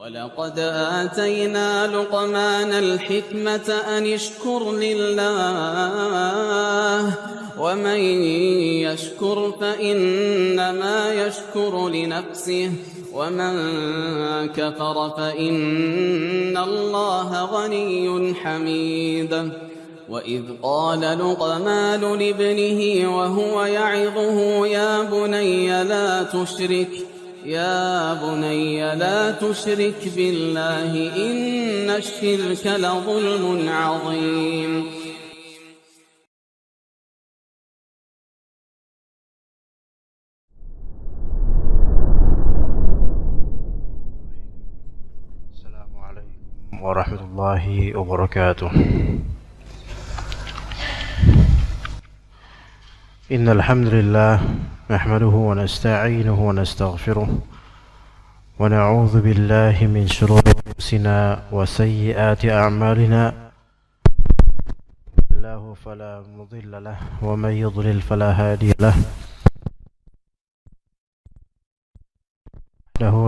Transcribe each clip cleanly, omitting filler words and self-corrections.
ولقد آتينا لقمان الحكمة أن اشكر لله ومن يشكر فإنما يشكر لنفسه ومن كفر فإن الله غني حميد وإذ قال لقمان لابنه وهو يعظه يا بني لا تشرك بالله إن الشرك لظلم عظيم. السلام عليكم ورحمة الله وبركاته. إن الحمد لله نحمده ونستعينه ونستغفره ونعوذ بالله من شرور أنفسنا وسيئات أعمالنا، الله فلا مضل له ومن يضلل فلا هادي له،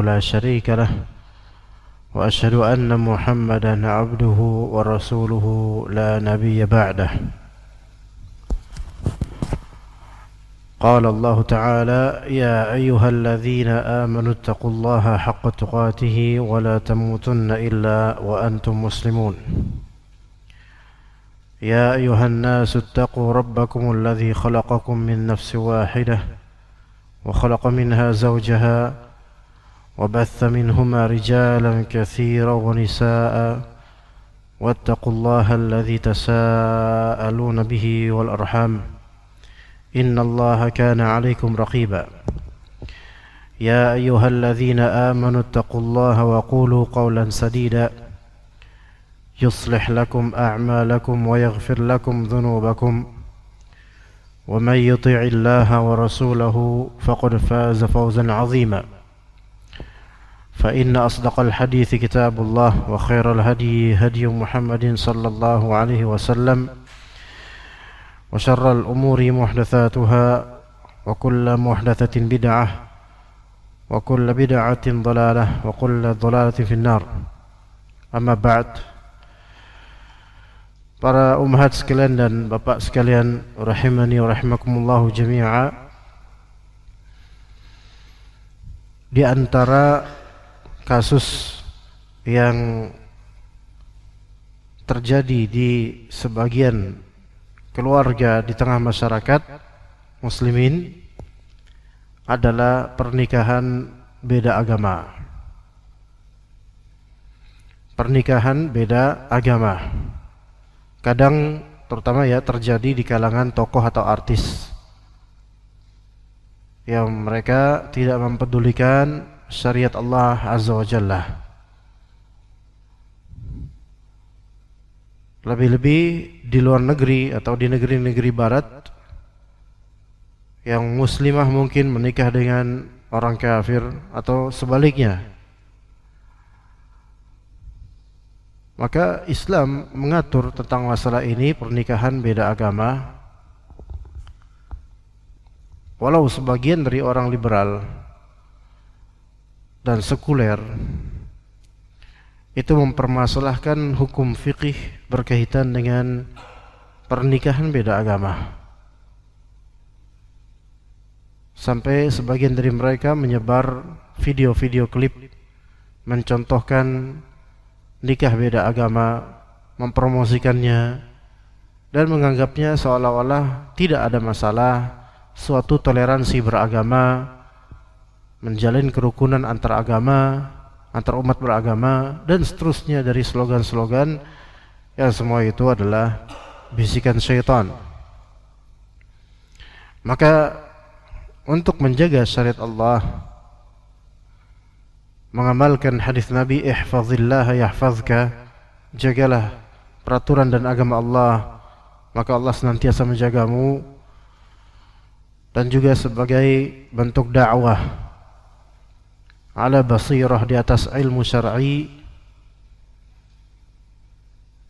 لا شريك له، وأشهد أن محمدا عبده ورسوله لا نبي بعده. قال الله تعالى: يا أيها الذين آمنوا اتقوا الله حق تقاته ولا تموتن إلا وأنتم مسلمون. يا أيها الناس اتقوا ربكم الذي خلقكم من نفس واحدة وخلق منها زوجها وبث منهما رجالا كثيرا ونساء واتقوا الله الذي تساءلون به والأرحام إن الله كان عليكم رقيبا. يا أيها الذين آمنوا اتقوا الله وقولوا قولا سديدا يصلح لكم أعمالكم ويغفر لكم ذنوبكم ومن يطع الله ورسوله فقد فاز فوزا عظيما. فإن أصدق الحديث كتاب الله وخير الهدي هدي محمد صلى الله عليه وسلم وشر الأمور محدثاتها وكل محدثة بدعة وكل بدعة ضلالة وكل ضلالة في النار. Amma ba'd. Para ummahat sekalian dan bapak sekalian, rahimani wa rahimakumullahu jami'a. Di antara kasus yang terjadi di sebagian keluarga di tengah masyarakat muslimin adalah pernikahan beda agama. Pernikahan beda agama kadang terutama terjadi di kalangan tokoh atau artis yang mereka tidak mempedulikan syariat Allah Azza wa Jalla. Lebih-lebih di luar negeri atau di negeri-negeri barat yang muslimah mungkin menikah dengan orang kafir atau sebaliknya. Maka Islam mengatur tentang masalah ini, pernikahan beda agama. Walau sebagian dari orang liberal dan sekuler itu mempermasalahkan hukum fikih berkaitan dengan pernikahan beda agama. Sampai sebagian dari mereka menyebar video-video klip mencontohkan nikah beda agama, mempromosikannya dan menganggapnya seolah-olah tidak ada masalah, suatu toleransi beragama, menjalin kerukunan antar agama, antar umat beragama, dan seterusnya dari slogan-slogan yang semua itu adalah bisikan syaitan. Maka untuk menjaga syariat Allah, mengamalkan hadis Nabi, ihfazillah yahfazka, jagalah peraturan dan agama Allah, maka Allah senantiasa menjagamu. Dan juga sebagai bentuk dakwah ala basirah, di atas ilmu syar'i,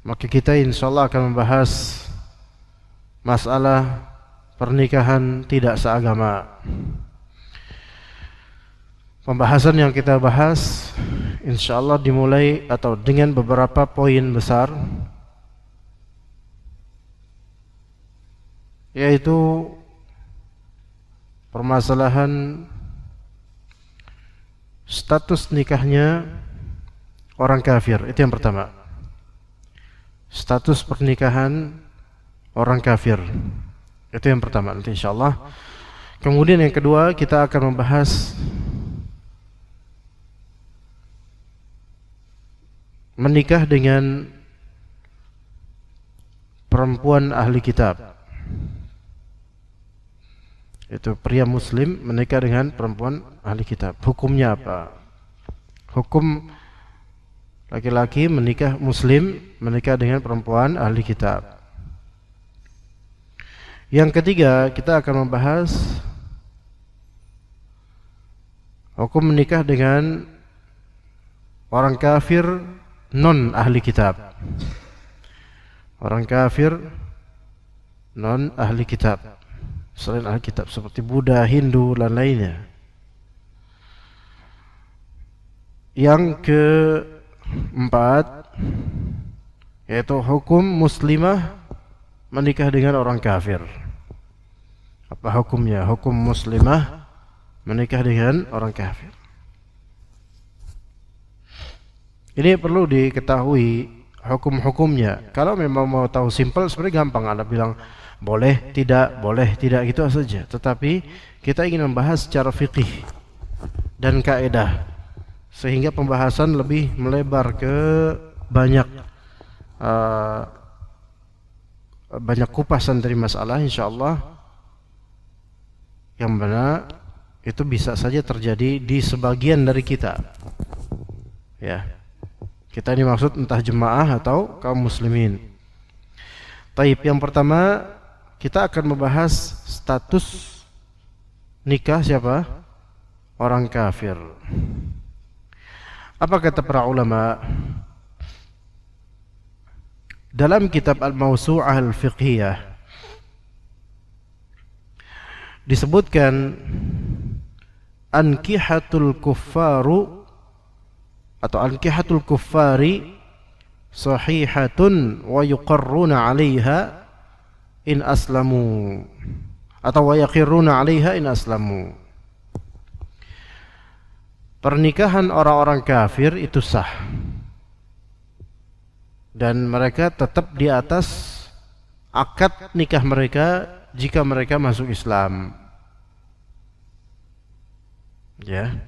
maka kita insyaallah akan membahas masalah pernikahan tidak seagama. Pembahasan yang kita bahas insyaallah dimulai atau dengan beberapa poin besar, yaitu permasalahan status nikahnya orang kafir. Itu yang pertama. Status pernikahan orang kafir. Itu yang pertama nanti insyaallah. Kemudian yang kedua kita akan membahas menikah dengan perempuan ahli kitab. Itu pria muslim menikah dengan perempuan ahli kitab. Hukumnya apa? Hukum laki-laki menikah muslim menikah dengan perempuan ahli kitab. Yang ketiga kita akan membahas hukum menikah dengan orang kafir non ahli kitab. Orang kafir non ahli kitab, selain ahli kitab seperti Buddha, Hindu dan lainnya. Yang keempat yaitu hukum muslimah menikah dengan orang kafir. Apa hukumnya? Hukum muslimah menikah dengan orang kafir. Ini perlu diketahui hukum-hukumnya. Kalau memang mau tahu simpel sebenarnya gampang, Anda bilang boleh tidak gitu saja. Tetapi kita ingin membahas secara fikih dan kaidah sehingga pembahasan lebih melebar ke banyak kupasan dari masalah, insyaallah, yang mana itu bisa saja terjadi di sebagian dari kita. Ya. Kita ini maksud entah jemaah atau kaum muslimin. Taib, yang pertama kita akan membahas status nikah siapa? Orang kafir. Apa kata para ulama? Dalam kitab Al-Mawsu'ah Al-Fiqhiyah disebutkan ankihatul kuffaru atau ankihatul kuffari sahihatun wa yuqarruna 'alaiha in aslamu atau wa yaqirruna 'alaiha in aslamu. Pernikahan orang-orang kafir itu sah dan mereka tetap di atas akad nikah mereka jika mereka masuk Islam. Ya.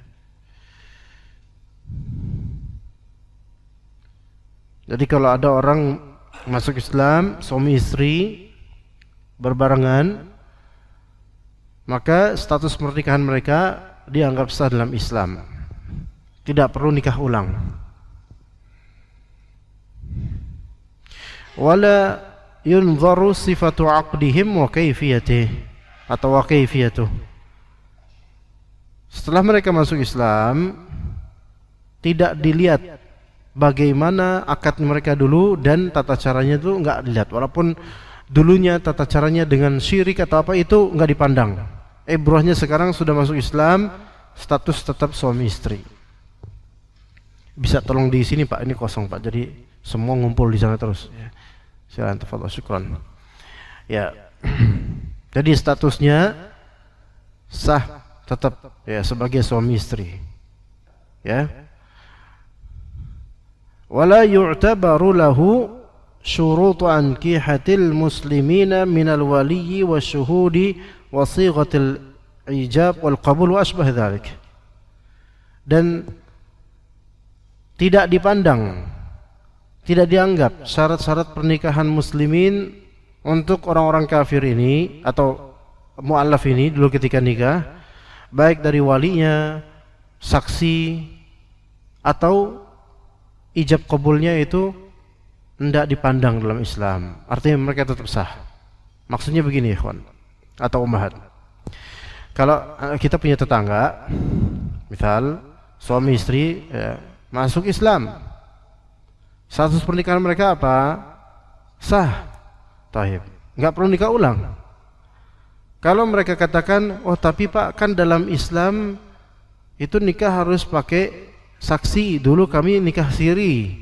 Jadi kalau ada orang masuk Islam, suami istri berbarengan, maka status pernikahan mereka dianggap sah dalam Islam. Tidak perlu nikah ulang. Wala yunzaru sifatu aqdihim wa kayfiyatih atau wa kayfiyatuh. Setelah mereka masuk Islam, tidak dilihat bagaimana akad mereka dulu dan tata caranya itu enggak dilihat. Walaupun dulunya tata caranya dengan syirik atau apa itu enggak dipandang. Ibrahnya sekarang sudah masuk Islam, status tetap suami istri. Bisa tolong di sini Pak, ini kosong Pak. Jadi semua ngumpul di sana terus. Ya. Silakan, tafadhol, syukran. Ya. Jadi statusnya sah tetap ya sebagai suami istri. Ya. Wala yu'tabaru lahu syurutu ankihatil muslimina minal waliyyi wasyuhudi wa sighatil ijab wal qabul wa asbah dzalik. Dan tidak dipandang, tidak dianggap syarat-syarat pernikahan muslimin untuk orang-orang kafir ini atau mu'allaf ini dulu ketika nikah, baik dari walinya, saksi atau ijab qabulnya itu tidak dipandang dalam Islam. Artinya mereka tetap sah. Maksudnya begini ikhwan atau ummahat. Kalau kita punya tetangga, misal suami istri ya, masuk Islam, status pernikahan mereka apa? Sah. Taib. Enggak perlu nikah ulang. Kalau mereka katakan, oh tapi Pak kan dalam Islam itu nikah harus pakai saksi, dulu kami nikah siri,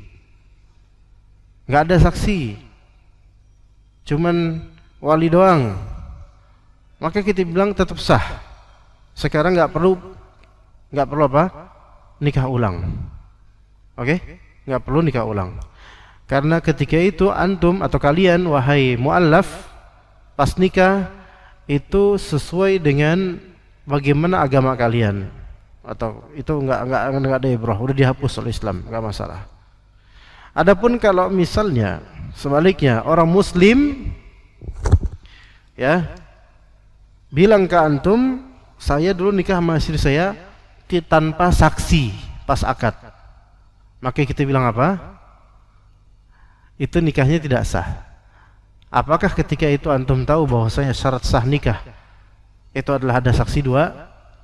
nggak ada saksi, cuman wali doang, maka kita bilang tetap sah. Sekarang nggak perlu apa? Nikah ulang. Oke? Nggak perlu nikah ulang. Karena ketika itu antum atau kalian wahai muallaf pas nikah itu sesuai dengan bagaimana agama kalian, atau itu nggak ada ibrah, udah dihapus oleh Islam, nggak masalah. Adapun kalau misalnya sebaliknya orang muslim ya bilang ke antum, saya dulu nikah sama istri saya tanpa saksi pas akad, maka kita bilang apa? Itu nikahnya tidak sah. Apakah ketika itu antum tahu bahwasanya syarat sah nikah itu adalah ada saksi dua?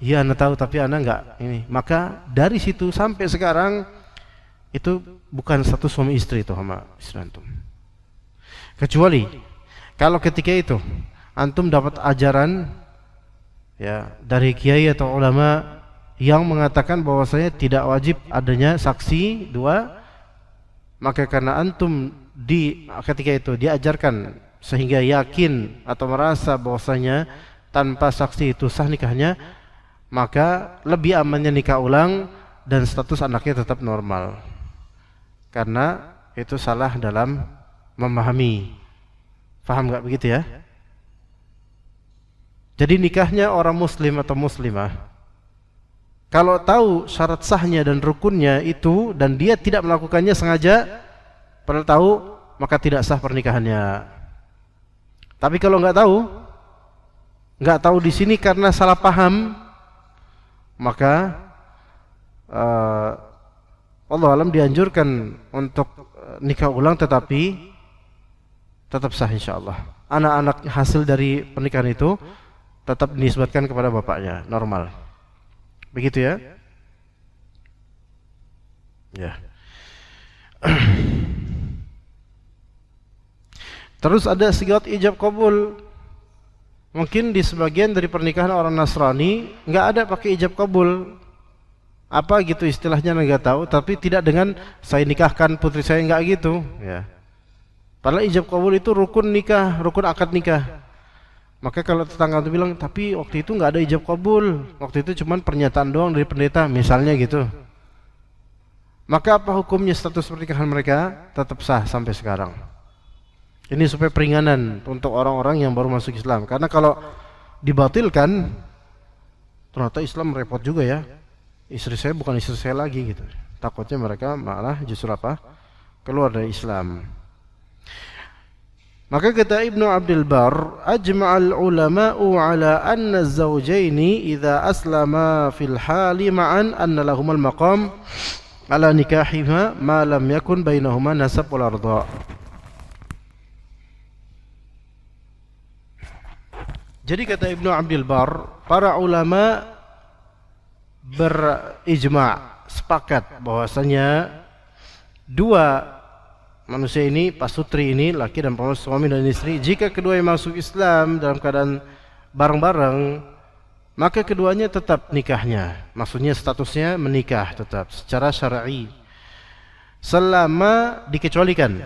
Ya, anda tahu, tapi anda enggak ini. Maka dari situ sampai sekarang itu bukan satu suami istri itu sama istri antum. Kecuali kalau ketika itu antum dapat ajaran ya dari kiai atau ulama yang mengatakan bahwasanya tidak wajib adanya saksi dua, maka karena antum ketika itu diajarkan sehingga yakin atau merasa bahwasanya tanpa saksi itu sah nikahnya, maka lebih amannya nikah ulang dan status anaknya tetap normal. Karena itu salah dalam memahami. Paham nggak begitu ya? Jadi nikahnya orang muslim atau muslimah, kalau tahu syarat sahnya dan rukunnya itu dan dia tidak melakukannya sengaja padahal tahu, maka tidak sah pernikahannya. Tapi kalau nggak tahu di sini karena salah paham, maka Allah alam dianjurkan untuk nikah ulang, tetapi tetap sah insyaallah. Anak-anak hasil dari pernikahan itu tetap dinisbatkan kepada bapaknya, normal. Begitu ya? Ya. Terus ada sigat ijab qabul. Mungkin di sebagian dari pernikahan orang Nasrani nggak ada pakai ijab qabul. Apa gitu istilahnya nggak tahu, tapi tidak dengan saya nikahkan putri saya, nggak gitu ya. Padahal ijab qabul itu rukun nikah, rukun akad nikah. Maka kalau tetangga itu bilang, tapi waktu itu nggak ada ijab qabul, waktu itu cuma pernyataan doang dari pendeta misalnya gitu, maka apa hukumnya status pernikahan mereka? Tetap sah sampai sekarang. Ini supaya peringanan untuk orang-orang yang baru masuk Islam. Karena kalau dibatilkan, ternyata Islam repot juga ya. Istri saya bukan istri saya lagi gitu. Takutnya mereka malah justru apa? Keluar dari Islam. Maka kata Ibnu Abdul Bar, ajma'al ulama'u ala anna az-zawjaini idza aslama fil hali ma'an anna lahumal maqam ala nikahihima ma lam yakun bainahuma nasab wal arda. Jadi kata Ibnu Abdul Bar, para ulama berijma', sepakat bahwasanya dua manusia ini, pasutri ini, laki dan perempuan, suami dan istri, jika keduanya masuk Islam dalam keadaan bareng-bareng, maka keduanya tetap nikahnya. Maksudnya statusnya menikah tetap secara syar'i. Selama dikecualikan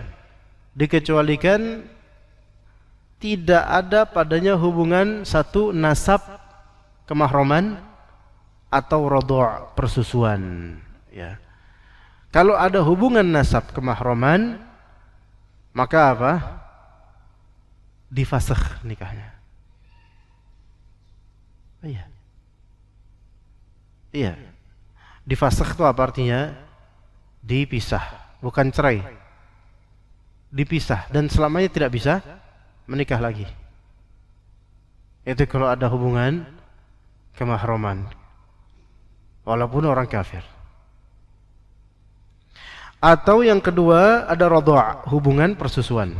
tidak ada padanya hubungan satu nasab kemahroman atau radha' persusuan ya. Kalau ada hubungan nasab kemahroman, maka apa? Difasakh nikahnya. Iya. Difasakh itu apa artinya? Dipisah, bukan cerai. Dipisah dan selamanya tidak bisa menikah lagi. Itu kalau ada hubungan kemahroman, walaupun orang kafir. Atau yang kedua ada radha', hubungan persusuan.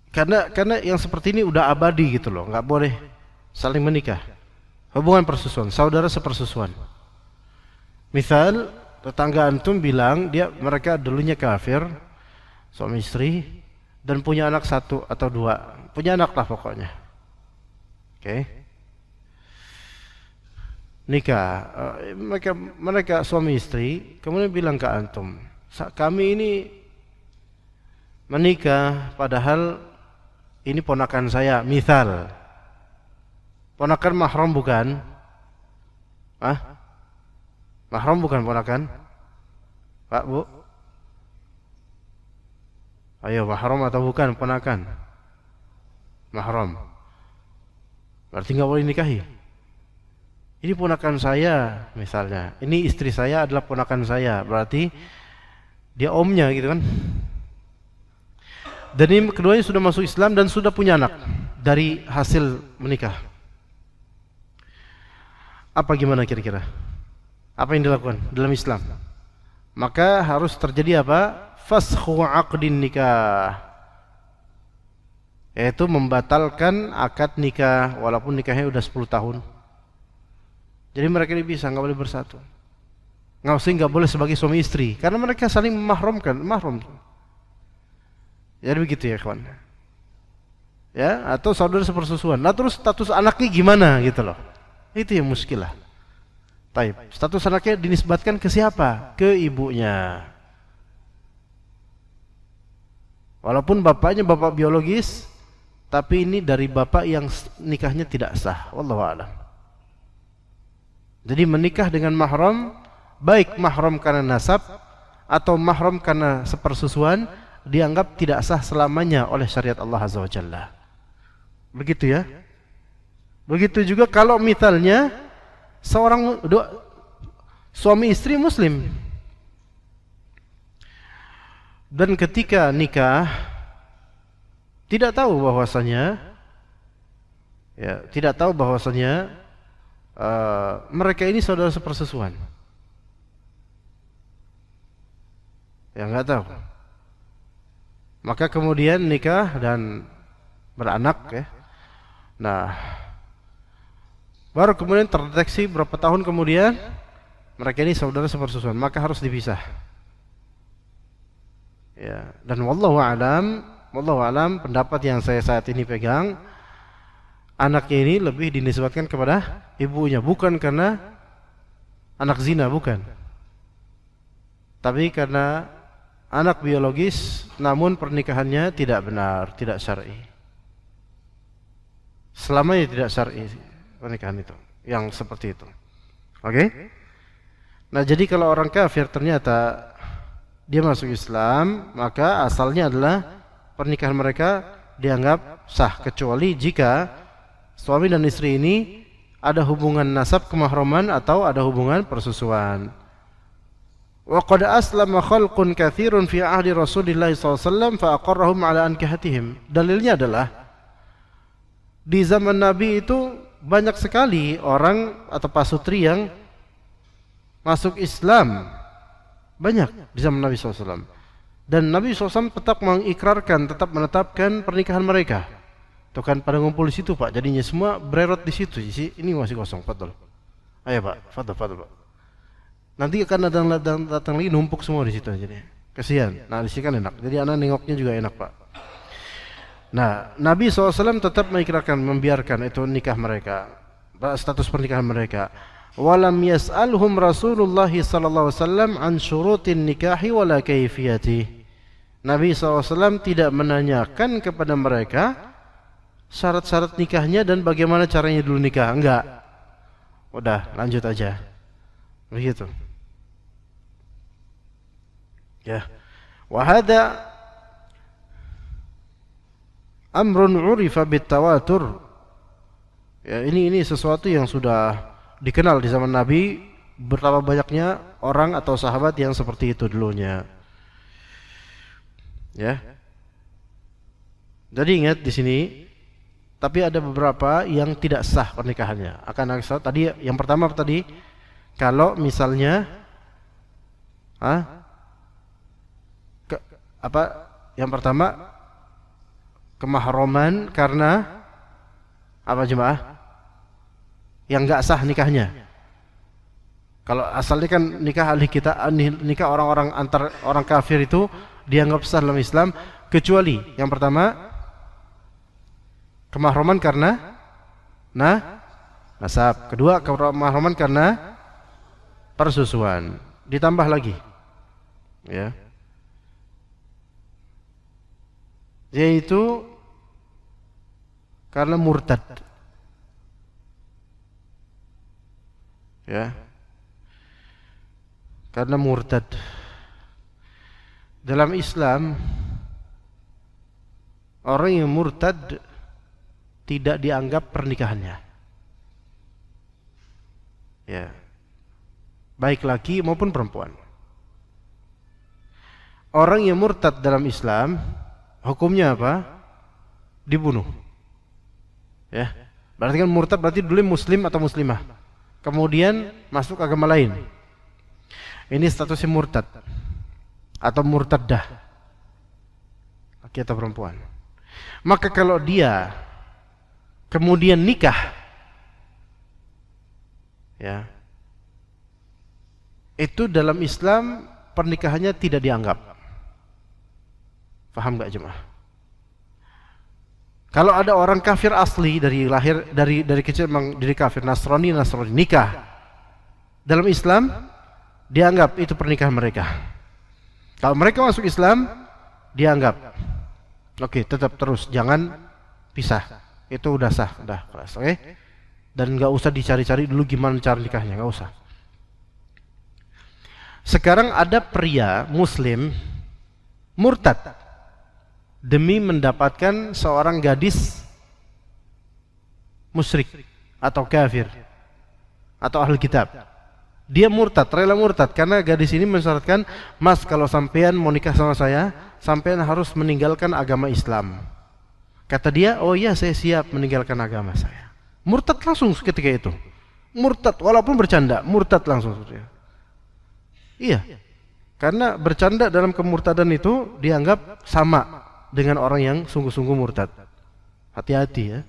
Karena yang seperti ini udah abadi gitu loh, nggak boleh saling menikah. Hubungan persusuan, saudara sepersusuan. Misal tetangga antum bilang mereka dulunya kafir, suami istri, dan punya anak satu atau dua, punya anak lah pokoknya. Oke. nikah, mereka suami istri kemudian bilang ke antum, kami ini menikah padahal ini ponakan saya, misal ponakan mahram bukan? Mahram bukan ponakan? Pak, Bu? Ayo, mahram atau bukan ponakan? Mahram. Berarti nggak boleh nikahi. Ini ponakan saya misalnya. Ini istri saya adalah ponakan saya. Berarti dia omnya gitu kan. Dan ini keduanya sudah masuk Islam dan sudah punya anak dari hasil menikah. Apa gimana kira-kira? Apa yang dilakukan dalam Islam? Maka harus terjadi apa? Fasakhu aqdin nikah. Yaitu membatalkan akad nikah walaupun nikahnya udah 10 tahun. Jadi mereka ini bisa, nggak boleh bersatu. Nggak boleh sebagai suami istri karena mereka saling memahramkan, mahram. Jadi begitu ya kawan. Ya, atau saudara sepersusuan. Nah terus status anaknya gimana gitu loh. Itu yang muskilah. Taib. Status anaknya dinisbatkan ke siapa? Ke ibunya. Walaupun bapaknya bapak biologis, tapi ini dari bapak yang nikahnya tidak sah. Wallahu a'lam. Jadi menikah dengan mahram, baik mahram karena nasab atau mahram karena sepersusuan, dianggap tidak sah selamanya oleh syariat Allah Azza wa Jalla. Begitu ya. Begitu juga kalau misalnya seorang suami istri muslim dan ketika nikah tidak tahu bahwasanya mereka ini saudara sepersusuan. Ya nggak tahu. Maka kemudian nikah dan beranak ya. Nah, baru kemudian terdeteksi berapa tahun kemudian mereka ini saudara sepersusuan, maka harus dipisah. Ya, dan wallahu alam pendapat yang saya saat ini pegang, anaknya ini lebih dinisbatkan kepada ibunya, bukan karena anak zina, bukan. Tapi karena anak biologis namun pernikahannya tidak benar, tidak syar'i. Selamanya tidak syar'i pernikahan itu, yang seperti itu. Oke? Nah, jadi kalau orang kafir ternyata dia masuk Islam, maka asalnya adalah pernikahan mereka dianggap sah kecuali jika suami dan istri ini ada hubungan nasab kemahraman atau ada hubungan persusuan. Wa qad aslama khalqun katsirun fi ahdi Rasulillah SAW fa aqarrahum ala ankihatihim. Dalilnya adalah di zaman Nabi itu banyak sekali orang atau pasutri yang masuk Islam. Banyak di zaman Nabi SAW. Dan Nabi SAW tetap mengikrarkan, tetap menetapkan pernikahan mereka. Itu kan pada ngumpul di situ Pak, jadinya semua bererot di situ. Ini masih kosong, fadhol. Ayo Pak, fadhol Pak. Nanti akan datang lagi numpuk semua di situ jadi. Kasihan. Nah, di sini kan enak. Jadi anak nengoknya juga enak, Pak. Nah, Nabi SAW tetap mengikrarkan, membiarkan itu nikah mereka, status pernikahan mereka. Walam yas'alhum Rasulullah sallallahu alaihi wasallam an syurutin nikahi wala kaifiyati. Nabi SAW tidak menanyakan kepada mereka syarat-syarat nikahnya dan bagaimana caranya dulu nikah. Enggak. Udah, lanjut aja. Begitu. Ya. Wa hadza amrun 'urifa bitawatur. Ya, ini sesuatu yang sudah dikenal di zaman Nabi, betapa banyaknya orang atau sahabat yang seperti itu dulunya. Ya. Jadi ingat di sini, tapi ada beberapa yang tidak sah pernikahannya. Tadi yang pertama tadi, kalau misalnya yang pertama kemahraman karena apa jemaah? Yang enggak sah nikahnya. Kalau asalnya kan nikah ahli kita, nikah orang-orang antar orang kafir itu dianggap sah dalam Islam, kecuali yang pertama kemahraman karena nasab. Kedua, kemahraman karena persusuan. Ditambah lagi, ya, yaitu karena murtad, ya, karena murtad. Dalam Islam, orang yang murtad tidak dianggap pernikahannya, ya, baik laki maupun perempuan. Orang yang murtad dalam Islam hukumnya apa? Dibunuh. Ya. Berarti kan murtad berarti dulu muslim atau muslimah, kemudian masuk agama lain. Ini statusnya murtad atau murtaddah, laki atau perempuan. Maka kalau dia kemudian nikah, ya, itu dalam Islam pernikahannya tidak dianggap. Paham gak jemaah? Kalau ada orang kafir asli dari lahir dari kecil memang diri kafir, Nasrani nikah, dalam Islam dianggap itu pernikahan mereka. Kalau mereka masuk Islam dianggap oke, tetap terus, jangan pisah. Itu udah sah, udah keras, oke? Dan nggak usah dicari-cari dulu gimana cara nikahnya, nggak usah. Sekarang ada pria Muslim murtad demi mendapatkan seorang gadis musyrik atau kafir atau ahli kitab. Dia murtad, rela murtad karena gadis ini mensyaratkan, "Mas, kalau sampean mau nikah sama saya, sampean harus meninggalkan agama Islam." Kata dia, "Oh iya, saya siap meninggalkan agama saya." Murtad langsung ketika itu. Murtad walaupun bercanda, murtad langsung. Iya. Karena bercanda dalam kemurtadan itu dianggap sama dengan orang yang sungguh-sungguh murtad. Hati-hati ya.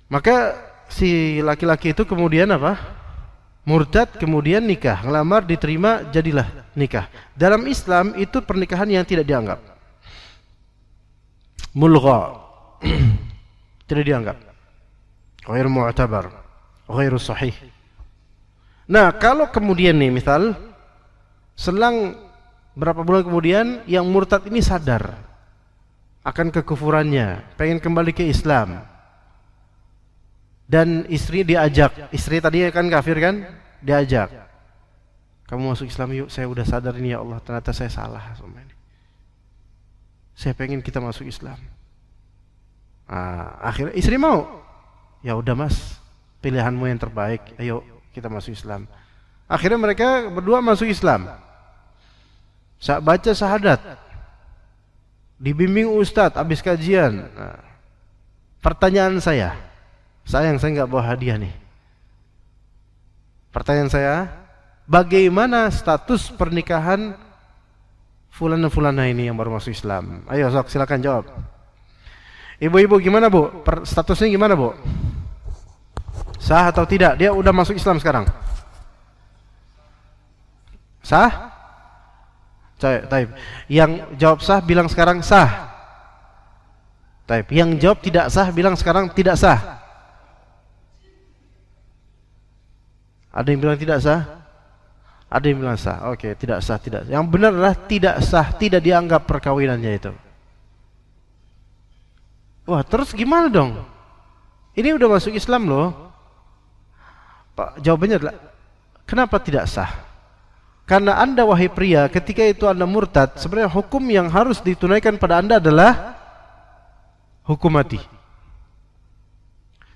Maka si laki-laki itu kemudian apa? Murtad, kemudian nikah, ngelamar, diterima, jadilah nikah. Dalam Islam itu pernikahan yang tidak dianggap. Mulgha. Tidak dianggap. Ghair mu'tabar, ghair sahih. Nah, kalau kemudian nih misal selang berapa bulan kemudian yang murtad ini sadar akan kekufurannya, pengen kembali ke Islam, dan istri diajak, istri tadi kan kafir kan, diajak, "Kamu masuk Islam yuk, saya udah sadar ini ya Allah, ternyata saya salah sama ini. Saya pengen kita masuk Islam." Akhirnya istri mau. "Ya udah Mas, pilihanmu yang terbaik, ayo kita masuk Islam." Akhirnya mereka berdua masuk Islam. Saat baca syahadat, dibimbing ustadz habis kajian. Pertanyaan saya, sayang saya nggak bawa hadiah nih. Pertanyaan saya, bagaimana status pernikahan fulan dan fulana ini yang baru masuk Islam? Ayo sok, silakan jawab. Ibu-ibu gimana Bu? Statusnya gimana Bu? Sah atau tidak? Dia udah masuk Islam sekarang. Sah? Taib. Yang jawab sah bilang sekarang sah. Taib. Yang jawab tidak sah bilang sekarang tidak sah. Ada yang bilang tidak sah? Ada yang bilang sah. Oke, tidak sah, tidak. Yang benar adalah tidak sah, tidak dianggap perkawinannya itu. Wah, terus gimana dong? Ini udah masuk Islam loh. Pak, jawabannya adalah kenapa tidak sah? Karena Anda wahai pria, ketika itu Anda murtad, sebenarnya hukum yang harus ditunaikan pada Anda adalah hukum mati.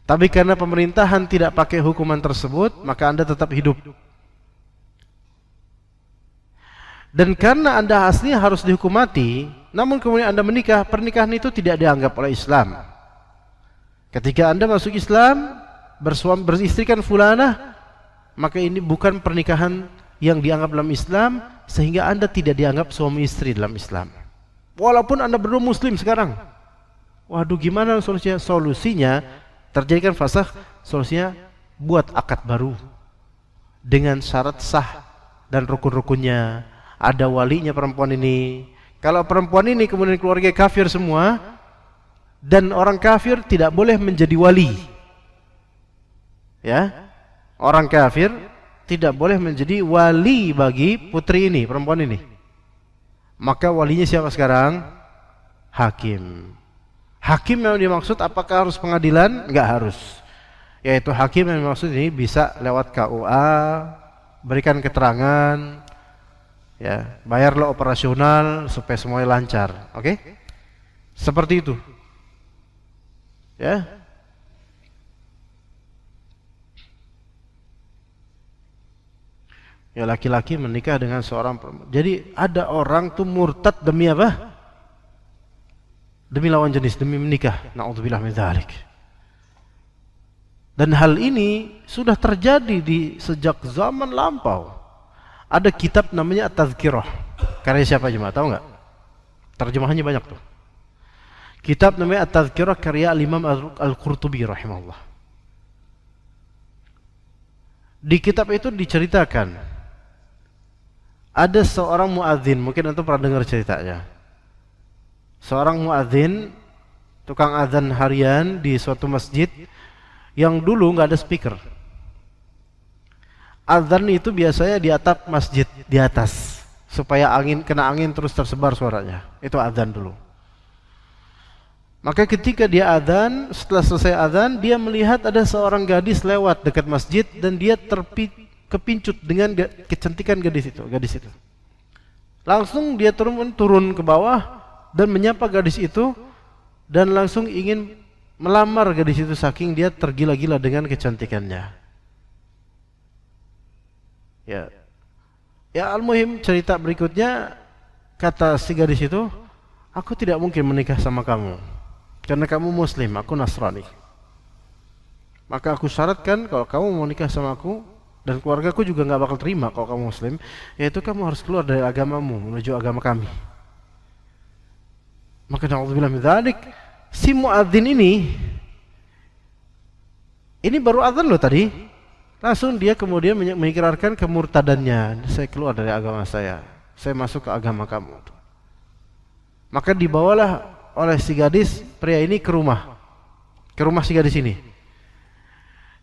Tapi karena pemerintahan tidak pakai hukuman tersebut, maka Anda tetap hidup. Dan karena Anda aslinya harus dihukum mati, namun kemudian Anda menikah, pernikahan itu tidak dianggap oleh Islam. Ketika Anda masuk Islam, beristrikan fulanah, maka ini bukan pernikahan yang dianggap dalam Islam, sehingga Anda tidak dianggap suami istri dalam Islam. Walaupun Anda berdua muslim sekarang. Waduh, gimana solusinya? Solusinya terjadikan fasakh, solusinya buat akad baru dengan syarat sah dan rukun-rukunnya. Ada walinya perempuan ini. Kalau perempuan ini kemudian keluarga kafir semua, Dan orang kafir tidak boleh menjadi wali. Ya. Orang kafir tidak boleh menjadi wali bagi putri ini, perempuan ini. Maka walinya siapa sekarang? Hakim. Hakim yang dimaksud apakah harus pengadilan? Enggak harus. Yaitu hakim yang dimaksud ini bisa lewat KUA, berikan keterangan, ya, bayarlah operasional supaya semuanya lancar. Oke? Seperti itu. Ya. Ya, laki-laki menikah dengan seorang perempuan. Jadi ada orang tuh murtad demi apa? Demi lawan jenis, demi menikah. Na'udzubillah min dzalik. Dan hal ini sudah terjadi di sejak zaman lampau. Ada kitab namanya At-Tadhkirah. Karya siapa jemaah? Tahu nggak? Terjemahannya banyak tuh. Kitab namanya At-Tadhkirah karya Imam Al-Qurtubi rahimahullah. Di kitab itu diceritakan ada seorang muadzin, mungkin antum pernah dengar ceritanya. Seorang muadzin, tukang azan harian di suatu masjid yang dulu nggak ada speaker. Azan itu biasanya di atap masjid, di atas, supaya kena angin terus tersebar suaranya. Itu azan dulu. Maka ketika dia azan, setelah selesai azan, dia melihat ada seorang gadis lewat dekat masjid dan dia kepincut dengan kecantikan gadis itu. Langsung dia turun ke bawah dan menyapa gadis itu dan langsung ingin melamar gadis itu saking dia tergila-gila dengan kecantikannya. Ya. Ya, al-muhim cerita berikutnya kata si gadis itu, aku tidak mungkin menikah sama kamu karena kamu muslim, aku Nasrani. Maka aku syaratkan kalau kamu mau nikah sama aku dan keluargaku juga nggak bakal terima kalau kamu muslim, yaitu kamu harus keluar dari agamamu menuju agama kami. Maka na'udzubillah min dzalik, si muadzin ini baru azan loh tadi. Langsung dia kemudian mengikrarkan kemurtadannya. Saya keluar dari agama saya masuk ke agama kamu. Maka dibawalah oleh si gadis pria ini ke rumah si gadis ini.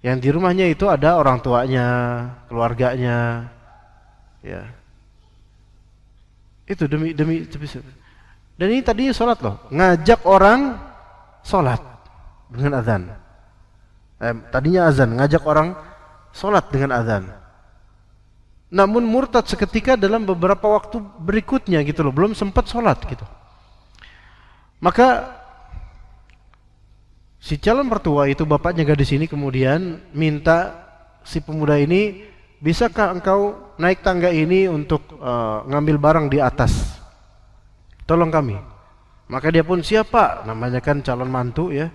Yang di rumahnya itu ada orang tuanya, keluarganya, ya. Itu demi. Dan ini tadinya sholat loh, ngajak orang sholat dengan azan. Tadinya azan, ngajak orang sholat dengan azan. Namun murtad seketika dalam beberapa waktu berikutnya gitu loh, belum sempat sholat gitu. Maka si calon mertua itu, bapaknya gadis ini, kemudian minta si pemuda ini, bisakah engkau naik tangga ini untuk ngambil barang di atas? Tolong kami. Maka dia pun siap pak, namanya kan calon mantu ya.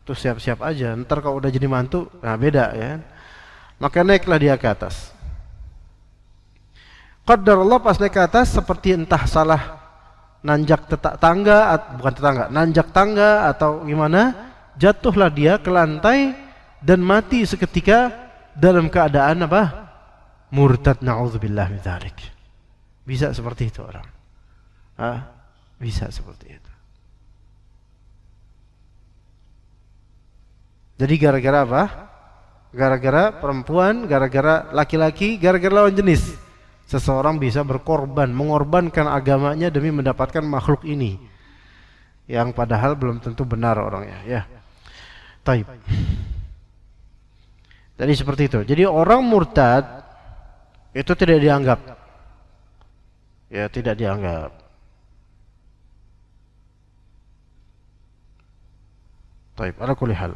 Terus siap-siap aja, ntar kalau udah jadi mantu, nah beda ya. Maka naiklah dia ke atas. Qadarullah pas naik ke atas seperti entah salah nanjak nanjak tangga atau gimana, jatuhlah dia ke lantai dan mati seketika dalam keadaan apa? Murtad, na'udzubillah min dzalik. Bisa seperti itu orang. Bisa seperti itu. Jadi gara-gara apa? Gara-gara perempuan, gara-gara laki-laki, gara-gara lawan jenis. Seseorang bisa mengorbankan agamanya demi mendapatkan makhluk ini, yang padahal belum tentu benar orangnya. Ya. Taib. Jadi seperti itu. Jadi orang murtad itu tidak dianggap. Ya, tidak dianggap. Taib, ala kulli hal.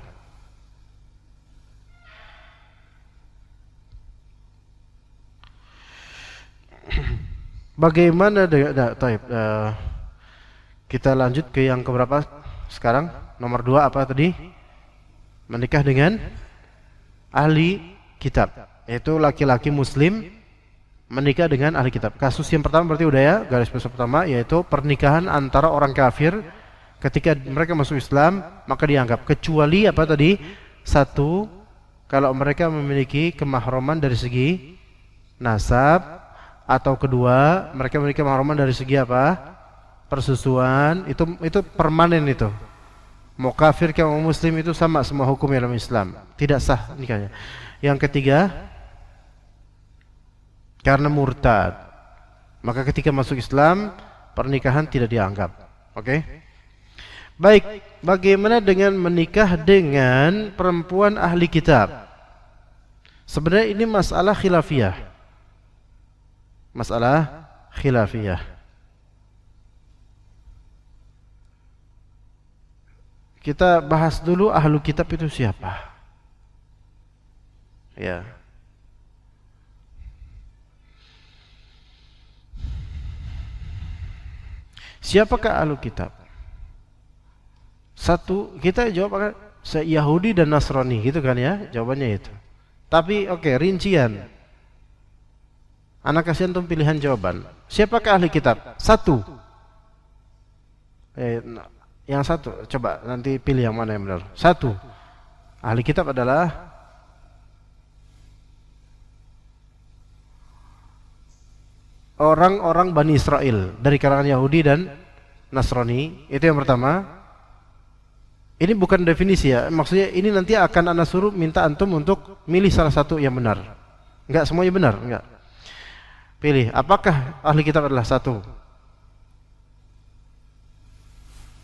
Bagaimana kita lanjut ke yang keberapa sekarang? Nomor 2 apa tadi? Menikah dengan ahli kitab, yaitu laki-laki muslim menikah dengan ahli kitab. Kasus yang pertama berarti udah ya, garis besar pertama, yaitu pernikahan antara orang kafir. Ketika mereka masuk Islam, maka dianggap, kecuali apa tadi? Satu, kalau mereka memiliki kemahroman dari segi nasab, atau kedua, mereka memiliki kemahroman dari segi apa? Persusuan. Itu permanen itu. Mau kafir ke mau muslim itu sama semua hukumnya dalam Islam. Tidak sah nikahnya. Yang ketiga, karena murtad. Maka ketika masuk Islam, pernikahan tidak dianggap. Oke? Baik, bagaimana dengan menikah dengan perempuan ahli kitab? Sebenarnya ini masalah khilafiyah. Masalah khilafiyah. Kita bahas dulu ahlu kitab itu siapa. Ya. Siapakah ahlu kitab? Satu, kita jawab Yahudi dan Nasrani, gitu kan ya? Jawabannya itu. Tapi oke, rincian. Anak kasih antum pilihan jawaban. Siapakah ahli kitab? Satu. Yang satu, coba nanti pilih yang mana yang benar. Satu, ahli kitab adalah orang-orang Bani Israel dari kalangan Yahudi dan Nasrani. Itu yang pertama. Ini bukan definisi ya, maksudnya ini nanti akan ana suruh minta antum untuk milih salah satu yang benar. Enggak semuanya benar, enggak. Pilih, apakah ahli kitab adalah satu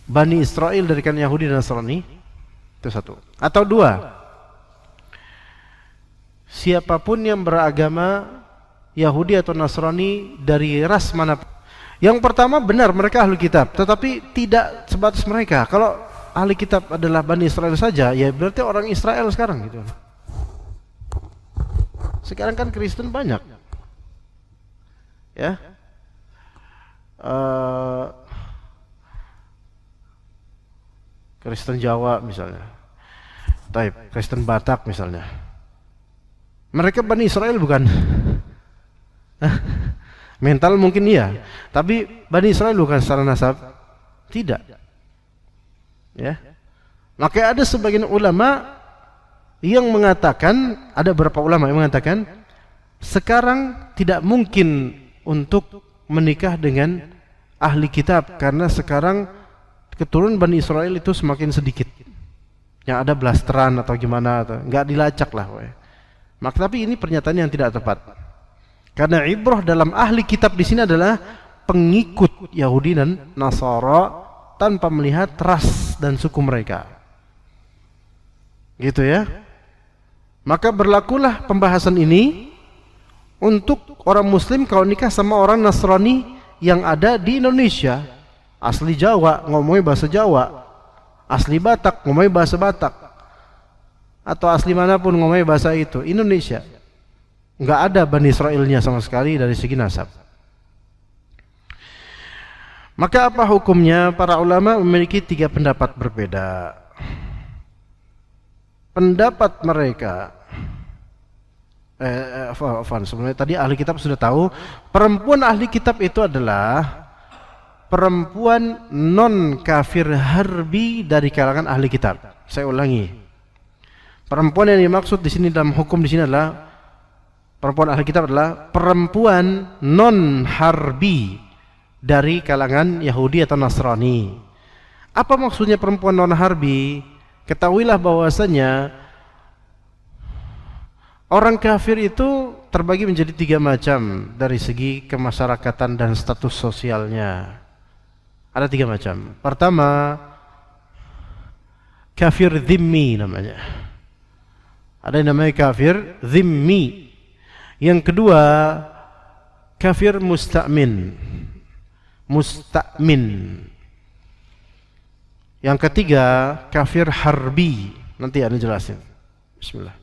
Bani Israel dari kalangan Yahudi dan Nasrani? Itu satu. Atau dua, siapapun yang beragama Yahudi atau Nasrani dari ras mana. Yang pertama benar mereka ahli kitab, tetapi tidak sebatas mereka. Kalau ahli kitab adalah Bani Israel saja, ya berarti orang Israel sekarang gitu. Sekarang kan Kristen banyak, ya. Kristen Jawa misalnya, Kristen Batak misalnya. Mereka Bani Israel bukan? Mental mungkin iya, tapi Bani Israel bukan secara nasab. Tidak. Ya. Maka ada sebagian ulama yang mengatakan, ada beberapa ulama yang mengatakan sekarang tidak mungkin untuk menikah dengan ahli kitab karena sekarang keturunan Bani Israel itu semakin sedikit. Yang ada blasteran atau gimana, atau enggak dilacak lah. Maka tapi ini pernyataan yang tidak tepat. Karena ibrah dalam ahli kitab di sini adalah pengikut Yahudi dan Nasara tanpa melihat ras dan suku mereka. Gitu ya. Maka berlakulah pembahasan ini untuk orang muslim kalau nikah sama orang Nasrani yang ada di Indonesia. Asli Jawa, ngomongnya bahasa Jawa. Asli Batak, ngomongnya bahasa Batak. Atau asli manapun ngomongnya bahasa itu. Indonesia. Enggak ada Bani Israelnya sama sekali dari segi nasab. Maka apa hukumnya? Para ulama memiliki 3 pendapat berbeda. Pendapat mereka, sebenarnya tadi ahli kitab sudah tahu, perempuan ahli kitab itu adalah perempuan non kafir harbi dari kalangan ahli kitab. Saya ulangi. Perempuan yang dimaksud di sini dalam hukum di sini adalah perempuan ahli kitab adalah perempuan non harbi dari kalangan Yahudi atau Nasrani. Apa maksudnya perempuan non harbi? Ketahuilah bahwasanya orang kafir itu terbagi menjadi 3 macam dari segi kemasyarakatan dan status sosialnya. Ada 3 macam. Pertama, kafir dhimmi namanya. Ada yang namanya kafir dhimmi. Yang kedua, kafir musta'min. Yang ketiga, kafir harbi. Nanti ada jelasin. Bismillah.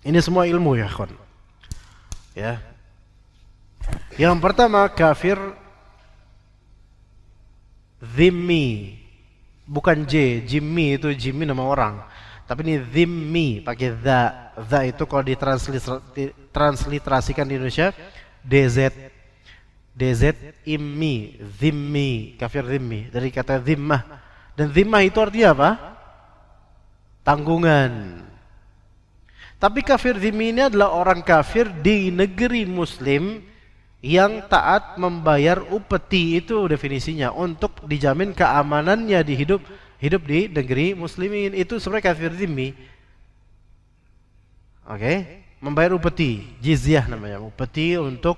Ini semua ilmu ya, kawan. Ya. Yang pertama kafir dhimmi, bukan Jimmy itu Jimmy nama orang, tapi ini dhimmi pakai dha itu kalau ditransliterasikan di Indonesia DZ immi, dhimmi, kafir dhimmi dari kata dhimmah, dan dhimmah itu artinya apa? Tanggungan. Tapi kafir dhimmi ini adalah orang kafir di negeri muslim yang taat membayar upeti, itu definisinya, untuk dijamin keamanannya di hidup di negeri muslimin. Itu sebenarnya kafir zimmi. Oke, membayar upeti, jizyah namanya, upeti untuk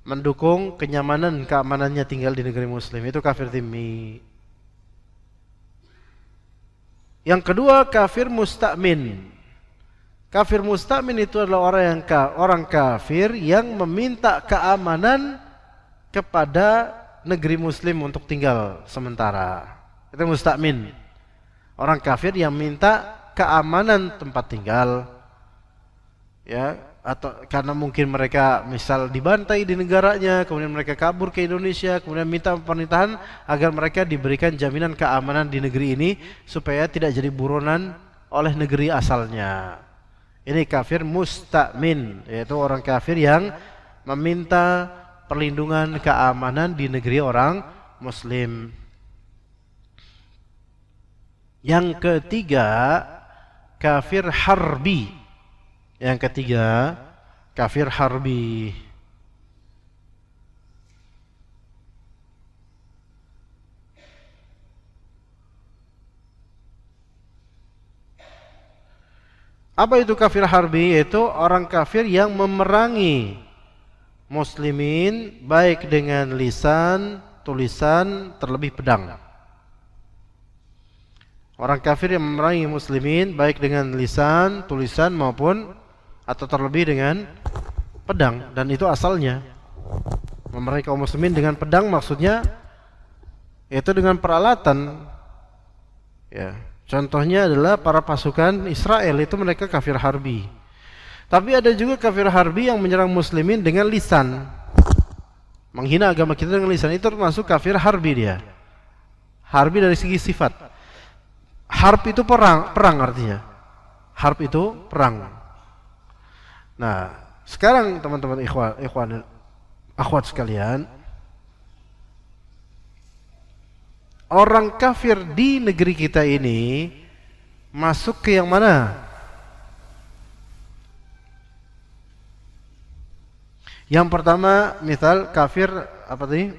mendukung kenyamanan keamanannya tinggal di negeri muslim, itu kafir zimmi. Yang kedua, kafir musta'min. Kafir musta'min itu adalah orang kafir yang meminta keamanan kepada negeri muslim untuk tinggal sementara. Itu musta'min. Orang kafir yang minta keamanan tempat tinggal, ya, atau karena mungkin mereka misal dibantai di negaranya, kemudian mereka kabur ke Indonesia, kemudian minta pemerintahan agar mereka diberikan jaminan keamanan di negeri ini supaya tidak jadi buronan oleh negeri asalnya. Ini kafir musta'min, yaitu orang kafir yang meminta perlindungan keamanan di negeri orang muslim. Yang ketiga, kafir harbi. Yang ketiga, kafir harbi. Apa itu kafir harbi? Yaitu orang kafir yang memerangi muslimin baik dengan lisan, tulisan, terlebih pedang. Orang kafir yang memerangi muslimin baik dengan lisan, tulisan maupun atau terlebih dengan pedang, dan itu asalnya memerangi kaum muslimin dengan pedang, maksudnya yaitu dengan peralatan. Ya, contohnya adalah para pasukan Israel, itu mereka kafir harbi. Tapi ada juga kafir harbi yang menyerang muslimin dengan lisan, menghina agama kita dengan lisan, itu termasuk kafir harbi dia. Harbi dari segi sifat. Harb itu perang artinya. Harb itu perang. Nah, sekarang teman-teman ikhwan akhwat sekalian, orang kafir di negeri kita ini masuk ke yang mana? Yang pertama, misal kafir apa tadi?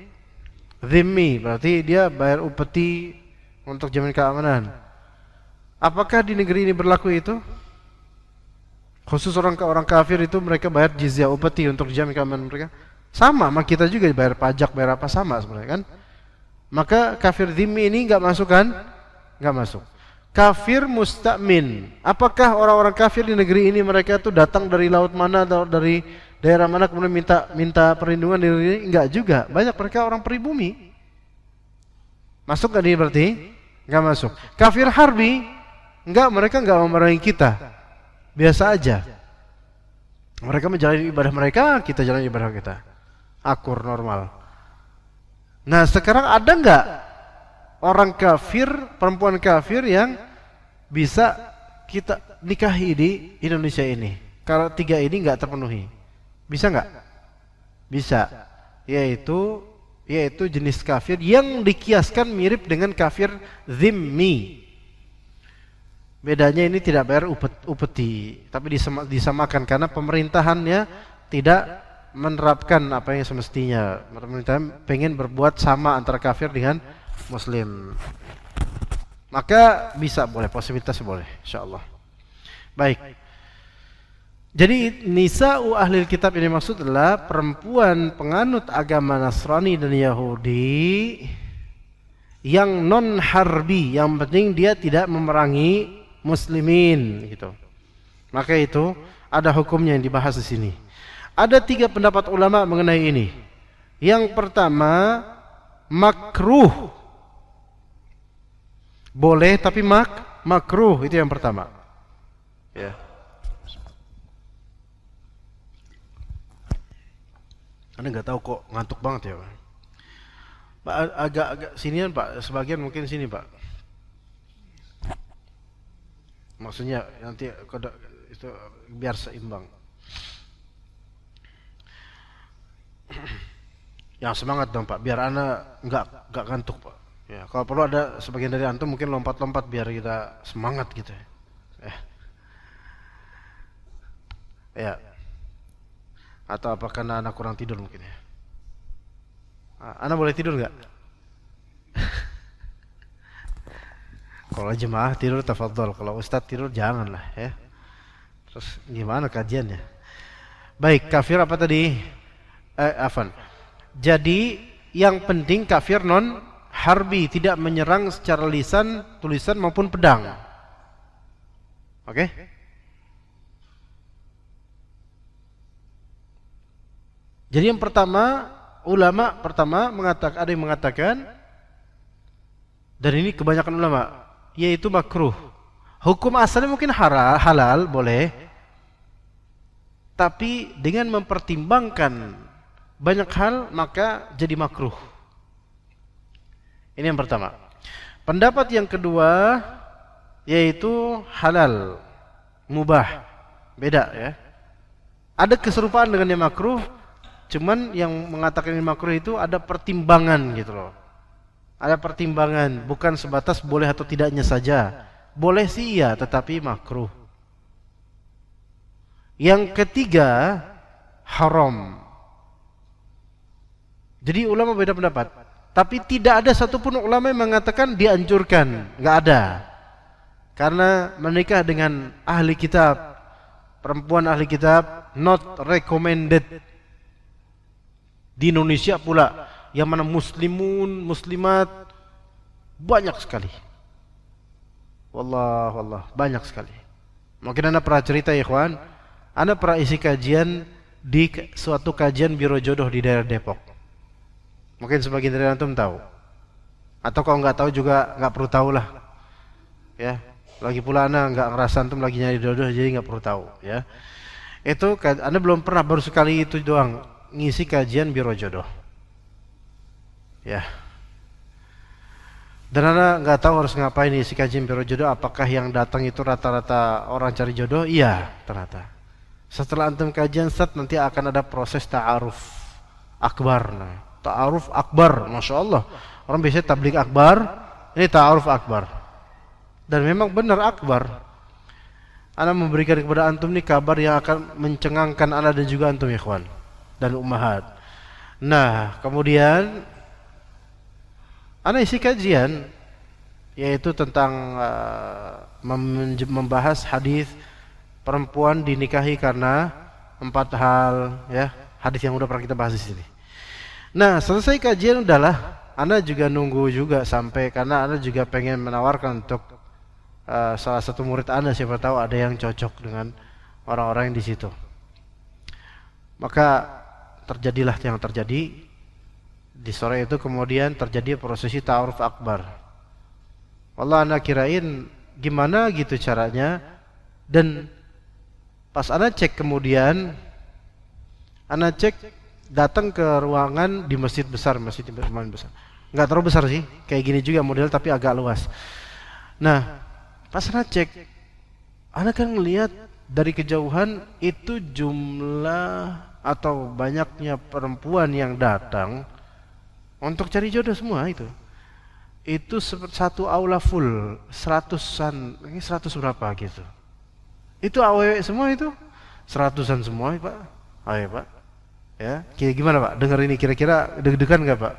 Zimmi, berarti dia bayar upeti untuk jamin keamanan. Apakah di negeri ini berlaku itu? Khusus orang kafir itu mereka bayar jizyah, upeti untuk dijamin keamanan mereka. Sama kita juga bayar pajak, bayar apa, sama sebenarnya kan? Maka kafir zimmi ini enggak masuk kan? Enggak masuk. Kafir musta'min. Apakah orang-orang kafir di negeri ini mereka tuh datang dari laut mana atau dari daerah mana kemudian minta perlindungan di negeri ini? Enggak juga. Banyak mereka orang pribumi. Masuk enggak ini berarti? Enggak masuk. Kafir harbi, enggak, mereka enggak memerangi kita. Biasa aja. Mereka menjalani ibadah mereka, kita jalani ibadah kita. Akur, normal. Nah, sekarang ada enggak orang kafir, perempuan kafir yang bisa kita nikahi di Indonesia ini? Kalau 3 ini enggak terpenuhi. Bisa enggak? Bisa. Yaitu jenis kafir yang dikiaskan mirip dengan kafir zimmi. Bedanya ini tidak bayar upeti, tapi disamakan karena pemerintahannya tidak menerapkan apa yang semestinya. Pemerintah pengen berbuat sama antara kafir dengan muslim. Maka bisa, boleh, posibilitas boleh, insyaallah. Baik. Jadi nisa'u ahlil kitab ini maksud adalah perempuan penganut agama Nasrani dan Yahudi yang non harbi, yang penting dia tidak memerangi muslimin gitu. Maka itu ada hukumnya yang dibahas di sini. Ada 3 pendapat ulama mengenai ini. Yang pertama, makruh. Boleh tapi makruh, itu yang pertama. Ya. Anda nggak tahu kok, ngantuk banget ya, Pak. Pak, agak sinian Pak, sebagian mungkin sini Pak. Maksudnya nanti itu biar seimbang. Yang semangat dong Pak, biar Anda nggak ngantuk Pak. Ya, kalau perlu ada sebagian dari antum mungkin lompat-lompat biar kita semangat gitu ya. Ya. Atau apa karena anak kurang tidur mungkin ya? Anak boleh tidur nggak? Kalau jemaah tidur tafadhol, kalau ustadz tidur janganlah ya. Terus gimana kajiannya? Baik, kafir apa tadi? Afan. Jadi yang penting kafir non harbi, tidak menyerang secara lisan, tulisan maupun pedang. Oke? Jadi yang pertama, ulama pertama mengatakan, ada yang mengatakan, dan ini kebanyakan ulama, yaitu makruh. Hukum asalnya mungkin halal, boleh, tapi dengan mempertimbangkan banyak hal maka jadi makruh. Ini yang pertama. Pendapat yang kedua yaitu halal, mubah. Beda ya. Ada keserupaan dengan yang makruh, cuman yang mengatakan ini makruh itu ada pertimbangan gitu loh. Ada pertimbangan, bukan sebatas boleh atau tidaknya saja. Boleh sih iya, tetapi makruh. Yang ketiga, haram. Jadi ulama beda pendapat. Tapi tidak ada satupun ulama yang mengatakan dianjurkan. Nggak ada. Karena menikah dengan ahli kitab, perempuan ahli kitab, not recommended. Di Indonesia pula, yang mana muslimun, muslimat, banyak sekali. Wallah, banyak sekali. Mungkin anda pernah cerita ya ikhwan, anda pernah isi kajian di suatu kajian biro jodoh di daerah Depok. Mungkin sebagian dari antum tahu. Atau kalau nggak tahu juga nggak perlu tahu lah. Ya, lagi pula anda nggak ngerasa antum lagi nyari jodoh, jadi nggak perlu tahu. Ya, itu anda belum pernah, baru sekali itu doang ngisi kajian biro jodoh. Ya. Dan anda nggak tahu harus ngapain isi kajian biro jodoh. Apakah yang datang itu rata-rata orang cari jodoh? Iya, ternyata. Setelah antum kajian nanti akan ada proses ta'aruf akbar. Nah, ta'aruf akbar, masya Allah. Orang biasanya tabligh akbar, ini ta'aruf akbar. Dan memang benar akbar. Ana memberikan kepada antum ini kabar yang akan mencengangkan ana dan juga antum ikhwan dan ummahat. Nah, kemudian ana isi kajian yaitu tentang membahas hadis perempuan dinikahi karena 4 hal, ya, hadis yang udah pernah kita bahas di sini. Nah, selesai kajian udahlah, anda juga nunggu juga sampai, karena anda juga pengen menawarkan untuk salah satu murid anda, siapa tahu ada yang cocok dengan orang-orang yang di situ. Maka terjadilah yang terjadi di sore itu. Kemudian terjadi prosesi ta'aruf akbar. Wallah, anda kirain gimana gitu caranya, dan pas anda cek, kemudian anda cek datang ke ruangan di masjid besar, masjid besar, nggak terlalu besar sih, kayak gini juga model tapi agak luas. Nah, pas anda cek, anda kan melihat dari kejauhan itu jumlah atau banyaknya perempuan yang datang untuk cari jodoh semua itu satu aula full, 100-an, ini 100 berapa gitu. Itu aww semua, itu 100-an semua Pak. Ayo Pak, ya, gimana Pak? Dengar ini kira-kira deg-degan nggak Pak?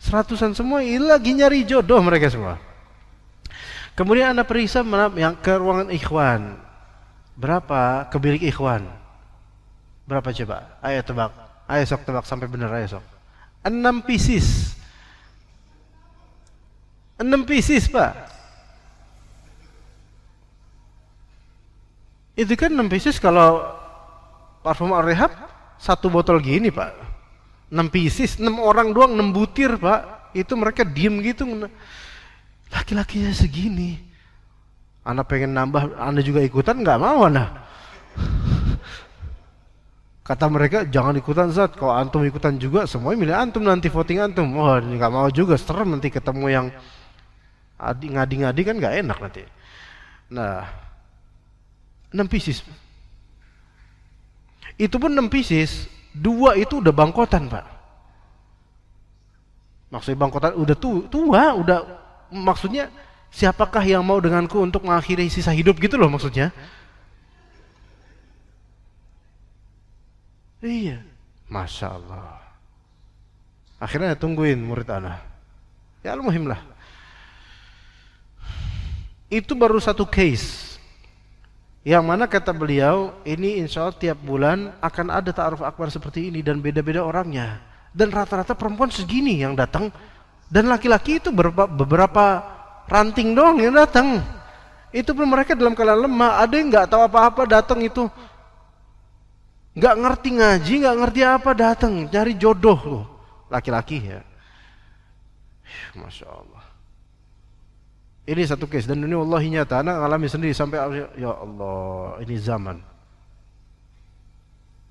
100-an semua, ini lagi nyari jodoh mereka semua. Kemudian anda periksa yang ke ruangan ikhwan, berapa ke bilik ikhwan? Berapa coba? Ayo tebak, ayo sok tebak sampai benar, ayo sok. 6 pieces. 6 pieces Pak. Itu kan 6 pieces, kalau parfum Al-Rehab 1 botol gini Pak. 6 pieces, 6 orang doang, 6 butir Pak. Itu mereka diem gitu. Laki-lakinya segini. Anda pengen nambah, Anda juga ikutan, nggak mau Anda. Kata mereka, jangan ikutan Zat, kalau antum ikutan juga semuanya milih antum, nanti voting antum. Wah, ini nggak mau juga, serem nanti ketemu yang ngadi-ngadi kan nggak enak nanti. Nah, 6 pieces. Itu pun 6 pieces, 2 itu udah bangkotan Pak. Maksudnya bangkotan udah tua, udah, maksudnya siapakah yang mau denganku untuk mengakhiri sisa hidup gitu loh maksudnya. Iya. Masya Allah. Akhirnya tungguin murid ana. Ya al-muhim lah. Itu baru satu case. Yang mana kata beliau, ini insya Allah tiap bulan akan ada ta'aruf akbar seperti ini dan beda-beda orangnya. Dan rata-rata perempuan segini yang datang dan laki-laki itu beberapa ranting doang yang datang. Itu pun mereka dalam keadaan lemah. Ada yang nggak tahu apa-apa datang itu, nggak ngerti ngaji, nggak ngerti apa datang cari jodoh loh, laki-laki ya. Masya Allah. Ini satu case dan ini wallahi nyata, anak ngalami sendiri sampai ya Allah, ini zaman.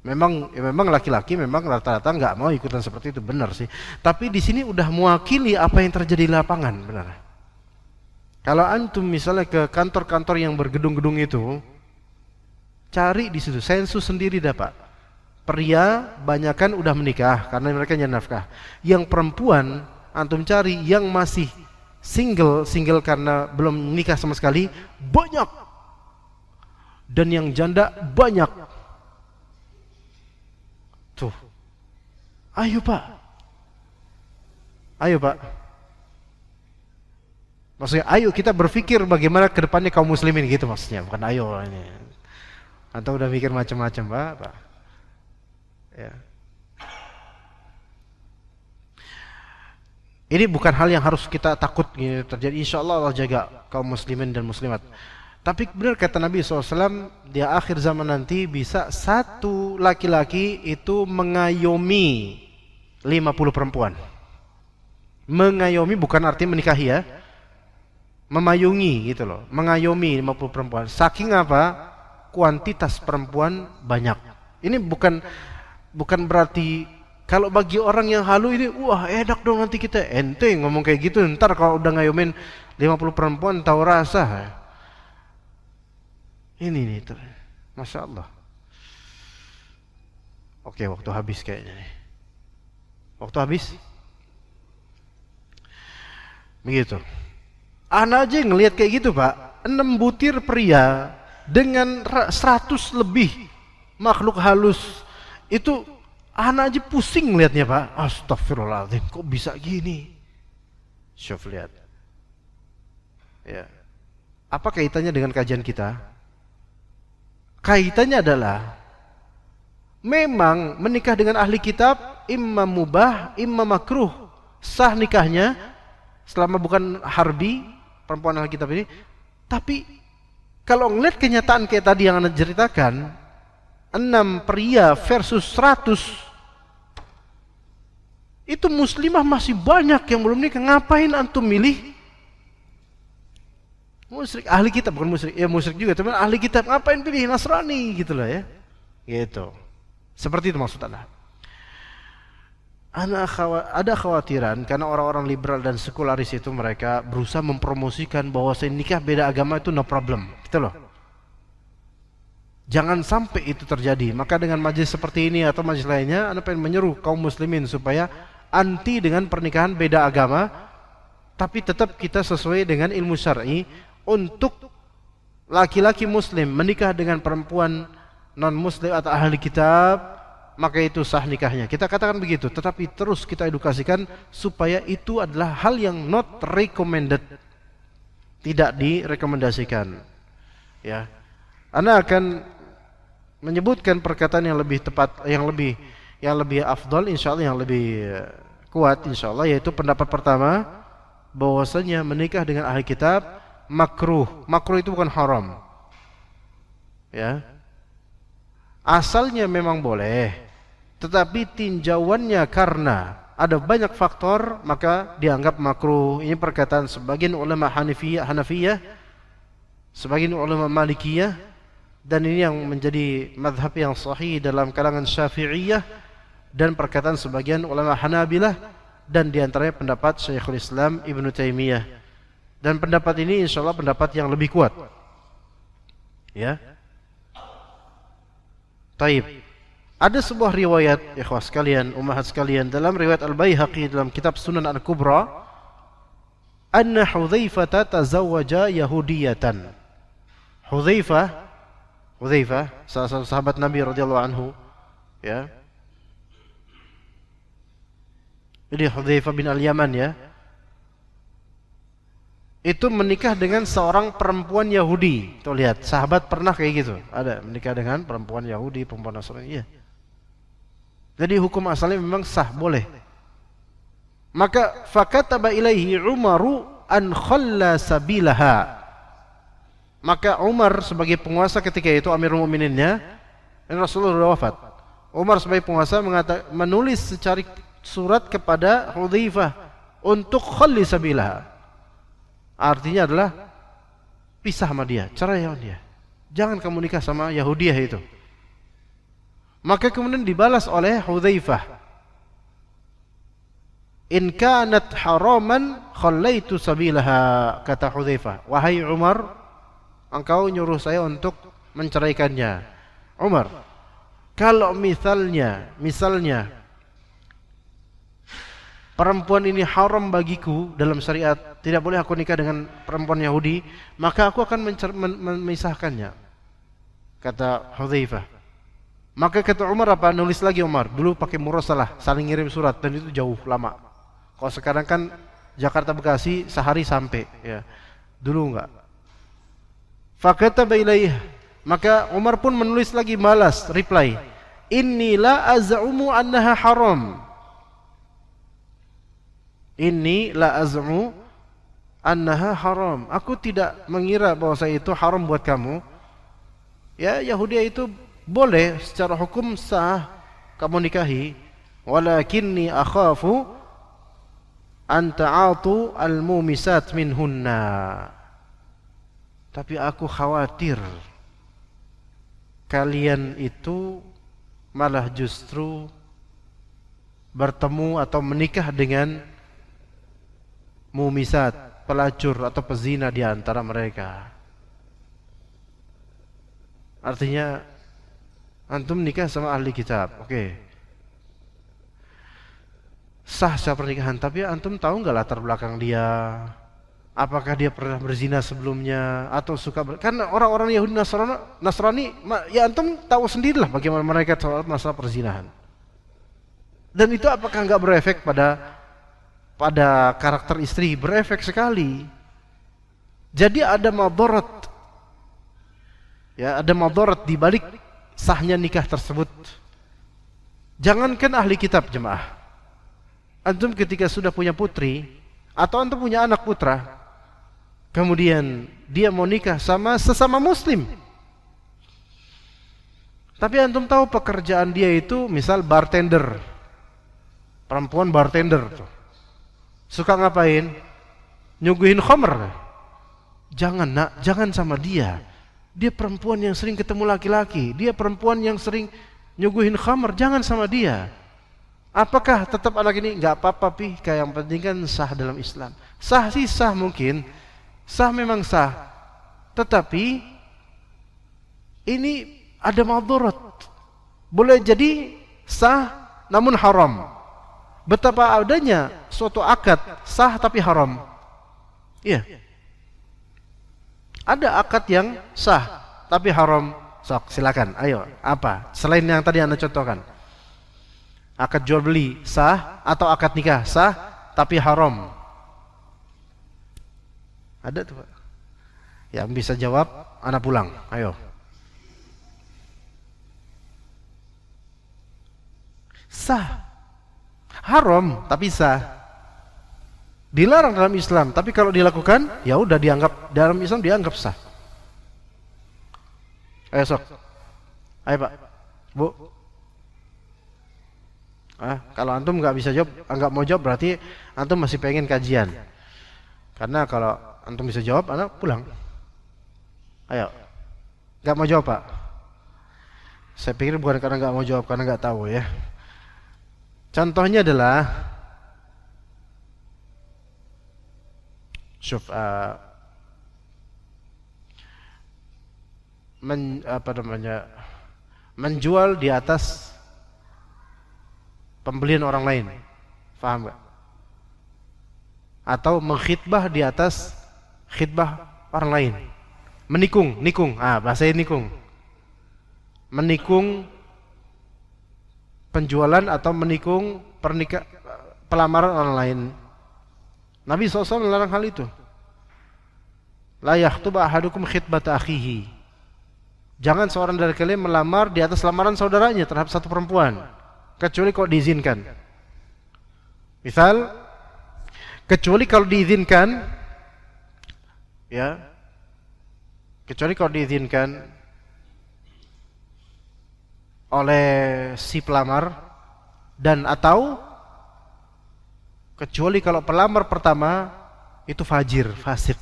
Memang laki-laki memang rata-rata nggak mau ikutan seperti itu, benar sih. Tapi di sini udah mewakili apa yang terjadi di lapangan, benar. Kalau antum misalnya ke kantor-kantor yang bergedung-gedung itu, cari di situ, sensus sendiri dapat. Pria banyakan udah menikah karena mereka nyari nafkah. Yang perempuan antum cari yang masih single karena belum nikah sama sekali banyak. Dan yang janda banyak. Tuh. Ayo Pak. Maksudnya ayo kita berpikir bagaimana ke depannya kaum muslimin gitu maksudnya, bukan ayo ini. Atau udah mikir macam-macam, Pak. Ya. Ini bukan hal yang harus kita takut terjadi. Insya Allah Allah jaga kaum muslimin dan muslimat. Tapi benar kata Nabi SAW, di akhir zaman nanti bisa satu laki-laki itu mengayomi 50 perempuan. Mengayomi bukan arti menikahi ya. Memayungi gitu loh. Mengayomi 50 perempuan. Saking apa? Kuantitas perempuan banyak. Ini bukan berarti kalau bagi orang yang halu ini, wah enak dong nanti kita ente ngomong kayak gitu. Ntar kalau udah ngayomin 50 perempuan tahu rasa. Ini nih, Masya Allah. Oke, waktu habis kayaknya nih. Waktu habis. Begitu. Anak aja ngelihat kayak gitu Pak. 6 butir pria dengan 100 lebih makhluk halus. Itu anak aja pusing lihatnya Pak. Astagfirullahaladzim, kok bisa gini? Syuf lihat. Ya. Apa kaitannya dengan kajian kita? Kaitannya adalah memang menikah dengan ahli kitab imma mubah, imma makruh. Sah nikahnya selama bukan harbi, perempuan ahli kitab ini. Tapi kalau ngeliat kenyataan kayak tadi yang Anda ceritakan, 6 pria versus 100, itu muslimah masih banyak yang belum nikah. Ngapain antum milih musyrik? Ahli kitab bukan musyrik, ya musyrik juga, tapi ahli kitab ngapain pilih Nasrani gitu loh ya. Gitu. Seperti itu maksud Anda. Ada khawatiran karena orang-orang liberal dan sekularis itu mereka berusaha mempromosikan bahwa nikah beda agama itu no problem, gitu loh. Jangan sampai itu terjadi. Maka dengan majelis seperti ini atau majelis lainnya, Anda pengen menyeru kaum muslimin supaya anti dengan pernikahan beda agama, tapi tetap kita sesuai dengan ilmu syar'i. Untuk laki-laki muslim menikah dengan perempuan non muslim atau ahli kitab, maka itu sah nikahnya. Kita katakan begitu, tetapi terus kita edukasikan supaya itu adalah hal yang not recommended, tidak direkomendasikan. Ya, Anda akan menyebutkan perkataan yang lebih tepat, yang lebih afdal, insyaallah, yang lebih kuat, insyaallah, yaitu pendapat pertama bahwasanya menikah dengan ahli kitab makruh. Makruh itu bukan haram. Ya. Asalnya memang boleh, tetapi tinjauannya karena ada banyak faktor maka dianggap makruh. Ini perkataan sebagian ulama Hanafiyah, sebagian ulama Malikiyah, dan ini yang menjadi madhab yang sahih dalam kalangan Syafi'iyah, dan perkataan sebagian ulama Hanabilah, dan diantaranya pendapat Syekhul Islam Ibnu Taimiyah. Dan pendapat ini insyaallah pendapat yang lebih kuat. Ya. Taib. Ada sebuah riwayat, ikhwah sekalian, ummahat sekalian, dalam riwayat Al-Baihaqi dalam kitab Sunan Al-Kubra, anna Hudzaifah tazawwaja Yahudiyatan. Hudzaifah, salah satu sahabat Nabi radhiyallahu anhu, ya, Jadi Hudzaifah bin Al-Yaman ya, itu menikah dengan seorang perempuan Yahudi. Tuh lihat, sahabat pernah kayak gitu. Ada menikah dengan perempuan Yahudi, perempuan Nasrani. Iya. Jadi hukum asalnya memang sah, boleh. Maka fakataba ilaihi Umaru an khalla sabilaha. Maka Umar sebagai penguasa ketika itu, Amirul Mukmininnya, dan Rasulullah sudah wafat. Umar sebagai penguasa menulis secara surat kepada Hudzaifah untuk khalli sabilaha. Artinya adalah pisah sama dia, cerai sama dia. Jangan kamu nikah sama Yahudiah itu. Maka kemudian dibalas oleh Hudzaifah, in kanat haraman khallaitu sabilaha, kata Hudzaifah, wahai Umar, engkau nyuruh saya untuk menceraikannya. Umar, kalau misalnya perempuan ini haram bagiku dalam syariat, tidak boleh aku nikah dengan perempuan Yahudi, maka aku akan memisahkannya, kata Hudzaifah. Maka kata Umar apa? Nulis lagi Umar. Dulu pakai murasalah, saling ngirim surat, dan itu jauh lama. Kalau sekarang kan Jakarta Bekasi sehari sampai ya. Dulu enggak. Fakataba ilaih, maka Umar pun menulis lagi, balas, reply, inni la az'umu annaha haram. Inni la az'umu annaha haram. Aku tidak mengira bahwa itu haram buat kamu. Ya, Yahudi itu boleh secara hukum sah kamu nikahi, walakinni akhafu an ta'atu al-mumisat minhunna. Tapi aku khawatir kalian itu malah justru bertemu atau menikah dengan mumisat, pelacur atau pezina di antara mereka. Artinya antum nikah sama ahli kitab, oke. Sah secara pernikahan, tapi antum tahu nggak latar belakang dia? Apakah dia pernah berzina sebelumnya atau suka karena orang-orang Yahudi Nasrani, ya antum tahu sendirilah bagaimana mereka soal masalah perzinahan. Dan itu apakah nggak berefek pada karakter istri? Berefek sekali. Jadi ada madarat. Ya, ada madarat di balik sahnya nikah tersebut. Jangankan ahli kitab, jemaah. Antum ketika sudah punya putri atau antum punya anak putra, kemudian dia mau nikah sama sesama muslim, tapi antum tahu pekerjaan dia itu misal bartender, perempuan bartender tuh. Suka ngapain? Nyuguhin khamr. Jangan nak, jangan sama dia. Dia perempuan yang sering ketemu laki-laki, dia perempuan yang sering nyuguhin khamr, jangan sama dia. Apakah tetap anak ini? Enggak apa-apa pi, kayak yang penting kan sah dalam Islam. Sah sih sah mungkin, sah memang sah, tetapi ini ada madarat. Boleh jadi sah namun haram. Betapa adanya suatu akad sah tapi haram. Iya. Ada akad yang sah tapi haram. Sok, silakan. Ayo, apa? Selain yang tadi Anda contohkan. Akad jual beli sah atau akad nikah sah tapi haram. Ada tuh, Pak. Yang bisa jawab, Anda pulang. Ayo. Sah. Haram tapi sah. Dilarang dalam Islam, tapi kalau dilakukan ya udah dianggap dalam Islam dianggap sah. Ayo sok. Ayo Pak. Bu. Kalau antum nggak bisa jawab, nggak mau jawab berarti antum masih pengen kajian. Karena kalau antum bisa jawab, anak pulang. Ayo. Nggak mau jawab Pak. Saya pikir bukan karena nggak mau jawab, karena nggak tahu ya. Contohnya adalah menjual di atas pembelian orang lain, paham gak? Atau mengkhitbah di atas khitbah orang lain, menikung, bahasa nikung, menikung penjualan atau menikung pelamaran orang lain. Nabi SAW melarang hal itu. La yakhtuba ahadukum khitbata akhihi. Jangan seorang dari kalian melamar di atas lamaran saudaranya terhadap satu perempuan, kecuali kalau diizinkan. Misal, kecuali kalau diizinkan, ya, kecuali kalau diizinkan oleh si pelamar, dan atau kecuali kalau pelamar pertama itu fajir, fasik,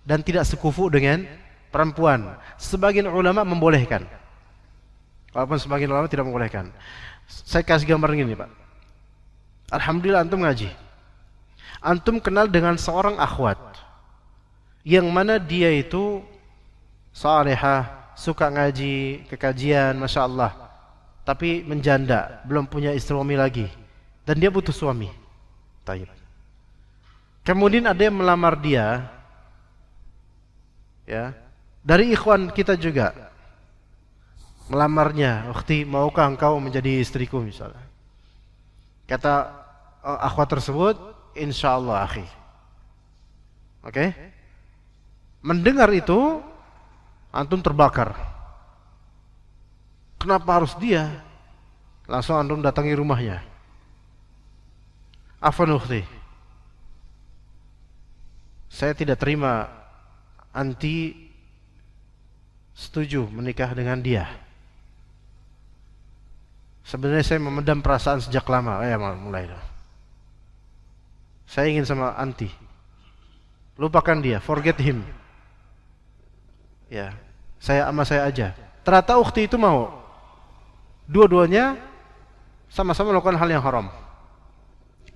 dan tidak sekufu dengan perempuan. Sebagian ulama membolehkan, walaupun sebagian ulama tidak membolehkan. Saya kasih gambar gini, Pak. Alhamdulillah antum ngaji. Antum kenal dengan seorang akhwat yang mana dia itu salehah, suka ngaji, kekajian, Masya Allah, tapi menjanda, belum punya istri suami lagi, dan dia butuh suami. Taib. Kemudian ada yang melamar dia, ya, dari ikhwan kita juga, melamarnya, "Ukhti, maukah engkau menjadi istriku?" misalnya. Kata akhwat tersebut, "Insyaallah, akhi." Oke? Mendengar itu, antum terbakar. Kenapa harus dia? Langsung antum datangi rumahnya. "Afwan ukhti, saya tidak terima anti setuju menikah dengan dia. Sebenarnya saya memendam perasaan sejak lama." Mulai. "Saya ingin sama anti. Lupakan dia, forget him. Ya, saya sama saya aja." Ternyata ukhti itu mau. Dua-duanya sama-sama melakukan hal yang haram.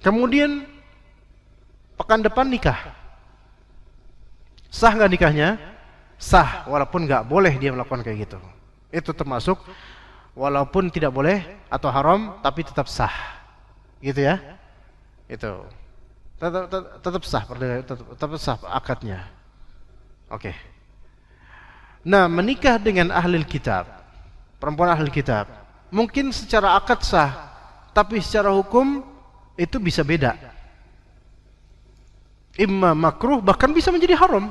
Kemudian pekan depan nikah. Sah nggak nikahnya? Sah, walaupun nggak boleh dia melakukan kayak gitu. Itu termasuk walaupun tidak boleh atau haram, tapi tetap sah, gitu ya. Itu tetap sah, tetap sah akadnya. Oke. Nah, menikah dengan ahli kitab, perempuan ahli kitab, mungkin secara akad sah, tapi secara hukum itu bisa beda. Imma makruh, bahkan bisa menjadi haram.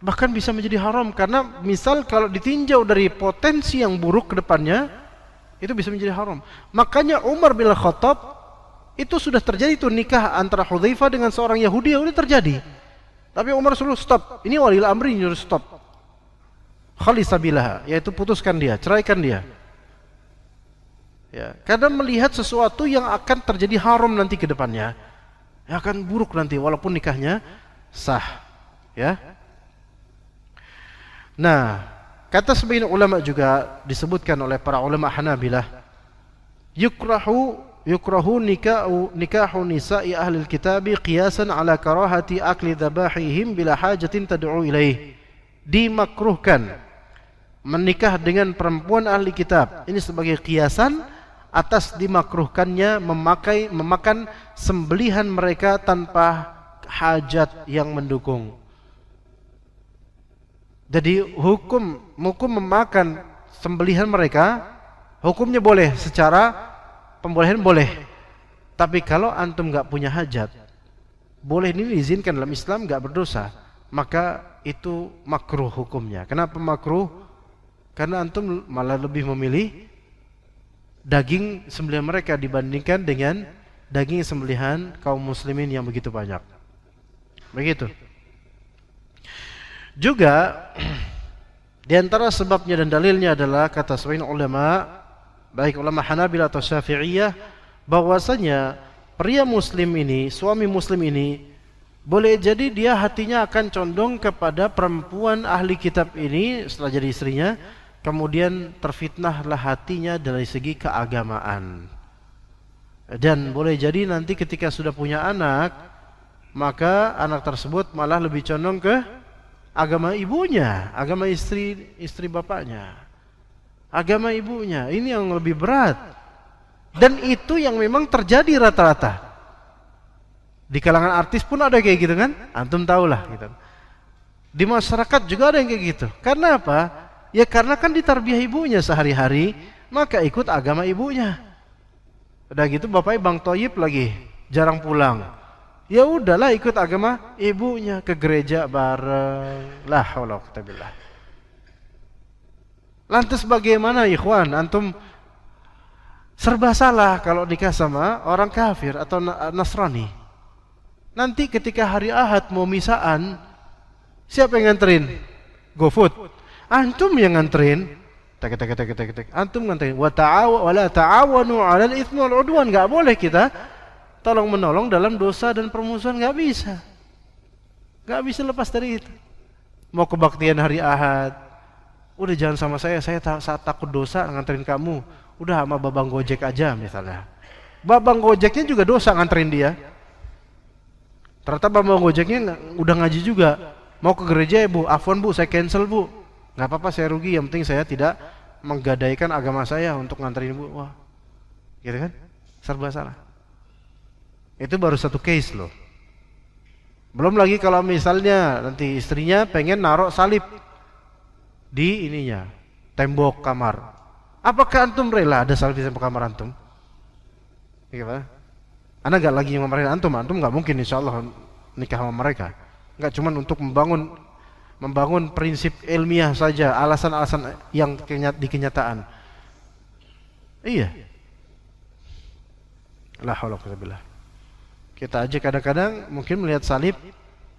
Bahkan bisa menjadi haram karena misal kalau ditinjau dari potensi yang buruk ke depannya, itu bisa menjadi haram. Makanya Umar bin Khattab itu sudah terjadi tuh nikah antara Hudzaifah dengan seorang Yahudi, udah terjadi. Tapi Umar suruh stop. Ini walil amri nyuruh stop. Khalisabilah, yaitu putuskan dia, ceraikan dia. Ya, karena melihat sesuatu yang akan terjadi haram nanti ke depannya, yang akan buruk nanti walaupun nikahnya sah, ya. Nah, kata sebagian ulama juga disebutkan oleh para ulama Hanabilah, yukrahu nikahu nisa'i ahlil kitabi qiyasan ala karahati akli dzabahihim bila hajatin tad'u ilaih. Dimakruhkan menikah dengan perempuan ahli kitab ini sebagai kiasan atas dimakruhkannya memakan sembelihan mereka tanpa hajat yang mendukung. Jadi hukum memakan sembelihan mereka, hukumnya boleh, secara pembolehan boleh. Tapi kalau antum nggak punya hajat, boleh, ini diizinkan dalam Islam, nggak berdosa, maka itu makruh hukumnya. Kenapa makruh? Karena antum malah lebih memilih daging sembelihan mereka dibandingkan dengan daging sembelihan kaum muslimin yang begitu banyak. Begitu. Juga di antara sebabnya dan dalilnya adalah kata sebagian ulama, baik ulama Hanabilah atau Syafi'iyah, bahwasanya pria muslim ini, suami muslim ini, boleh jadi dia hatinya akan condong kepada perempuan ahli kitab ini setelah jadi istrinya, kemudian terfitnahlah hatinya dari segi keagamaan. Dan boleh jadi nanti ketika sudah punya anak, maka anak tersebut malah lebih condong ke agama ibunya, agama istri bapaknya, agama ibunya. Ini yang lebih berat. Dan itu yang memang terjadi rata-rata. Di kalangan artis pun ada kayak gitu kan? Antum tahulah gitu. Di masyarakat juga ada yang kayak gitu. Karena apa? Ya karena kan ditarbiyah ibunya sehari-hari, maka ikut agama ibunya. Udah gitu bapaknya Bang Toyib lagi jarang pulang. Ya udahlah ikut agama ibunya ke gereja bareng. La haula wala quwwata billah. Lantas bagaimana ikhwan? Antum serba salah kalau nikah sama orang kafir atau Nasrani. Nanti ketika hari Ahad mau misaan, siapa yang nganterin? GoFood. Antum yang nganterin. Tek. Antum nganterin. Wa la ta'awanu 'alal itsmi wal 'udwan. Enggak boleh kita tolong menolong dalam dosa dan permusuhan, enggak bisa. Enggak bisa lepas dari itu. Mau kebaktian hari Ahad, udah jangan sama saya takut dosa nganterin kamu. Udah sama babang Gojek aja misalnya. Babang Gojeknya juga dosa nganterin dia. Ternyata babang Gojeknya udah ngaji juga. Mau ke gereja ya Bu, afwan Bu, saya cancel Bu. Nggak apa-apa, saya rugi, yang penting saya tidak menggadaikan agama saya untuk nganterin ibu. Wah, gitu kan? Serba salah. Itu baru satu case loh. Belum lagi kalau misalnya nanti istrinya pengen naruh salib di ininya, tembok kamar. Apakah antum rela ada salib di tembok kamar antum? Gimana? Anda nggak lagi ngomongin antum nggak mungkin insya Allah nikah sama mereka. Nggak cuman untuk membangun prinsip ilmiah saja, alasan-alasan yang di kenyataan. Iya. La haula wala quwwata billah. Kita aja kadang-kadang mungkin melihat salib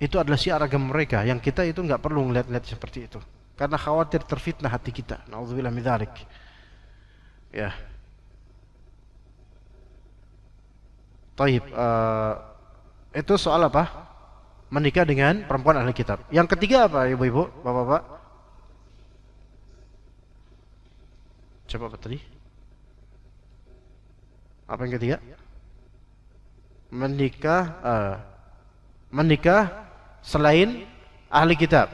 itu adalah syiar agama mereka, yang kita itu nggak perlu ngeliat-lihat seperti itu. Karena khawatir terfitnah hati kita. Nauzubillah min dzalik. Ya. Taib. Itu soal apa? Menikah dengan perempuan ahli kitab. Yang ketiga apa ibu-ibu, bapak-bapak? Coba apa tadi? Apa yang ketiga? Menikah selain ahli kitab.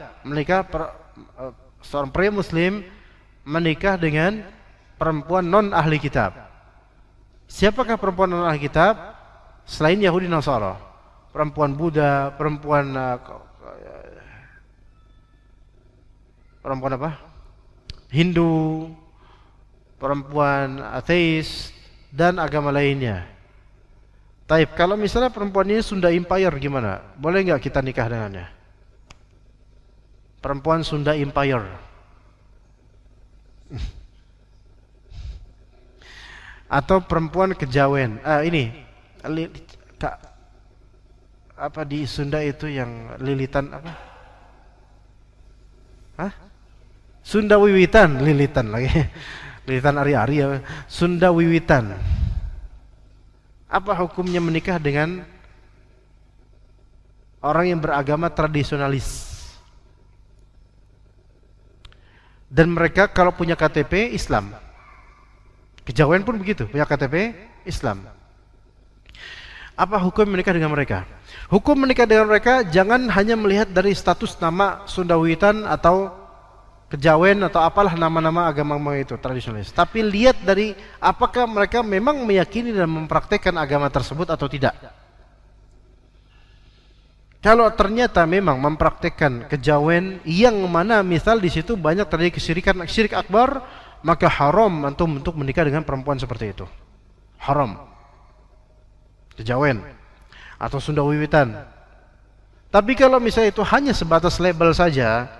Seorang pria muslim menikah dengan perempuan non ahli kitab. Siapakah perempuan non ahli kitab? Selain Yahudi Nasara. Perempuan Buddha, perempuan apa? Hindu, perempuan ateis dan agama lainnya. Taib, kalau misalnya perempuan ini Sunda Empire gimana? Boleh nggak kita nikah dengannya? Perempuan Sunda Empire. Atau perempuan kejawen. Apa di Sunda itu yang lilitan apa? Hah? Sunda Wiwitan, lilitan lagi. Lilitan ari-ari ya. Sunda Wiwitan. Apa hukumnya menikah dengan orang yang beragama tradisionalis? Dan mereka kalau punya KTP Islam. Kejawen pun begitu, punya KTP Islam. Apa hukum menikah dengan mereka? Hukum menikah dengan mereka jangan hanya melihat dari status nama Sunda Wiwitan atau Kejawen atau apalah nama-nama agama itu tradisionalis. Tapi lihat dari apakah mereka memang meyakini dan mempraktekkan agama tersebut atau tidak. Kalau ternyata memang mempraktekkan kejawen yang mana misal di situ banyak terjadi syirik akbar, maka haram untuk menikah dengan perempuan seperti itu. Haram. Kejawen atau Sunda Wiwitan. Tapi kalau misalnya itu hanya sebatas label saja,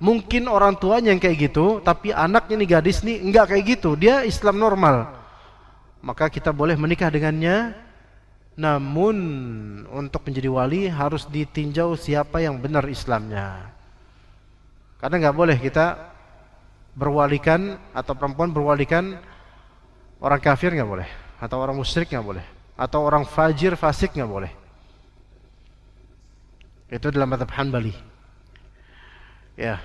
mungkin orang tuanya yang kayak gitu, tapi anaknya nih gadis nih enggak kayak gitu, dia Islam normal, maka kita boleh menikah dengannya. Namun untuk menjadi wali harus ditinjau siapa yang benar Islamnya. Karena nggak boleh kita berwalikan atau perempuan berwalikan orang kafir, nggak boleh, atau orang musyrik nggak boleh, atau orang fajir fasik nggak boleh. Itu dalam mazhab Hanbali. Ya.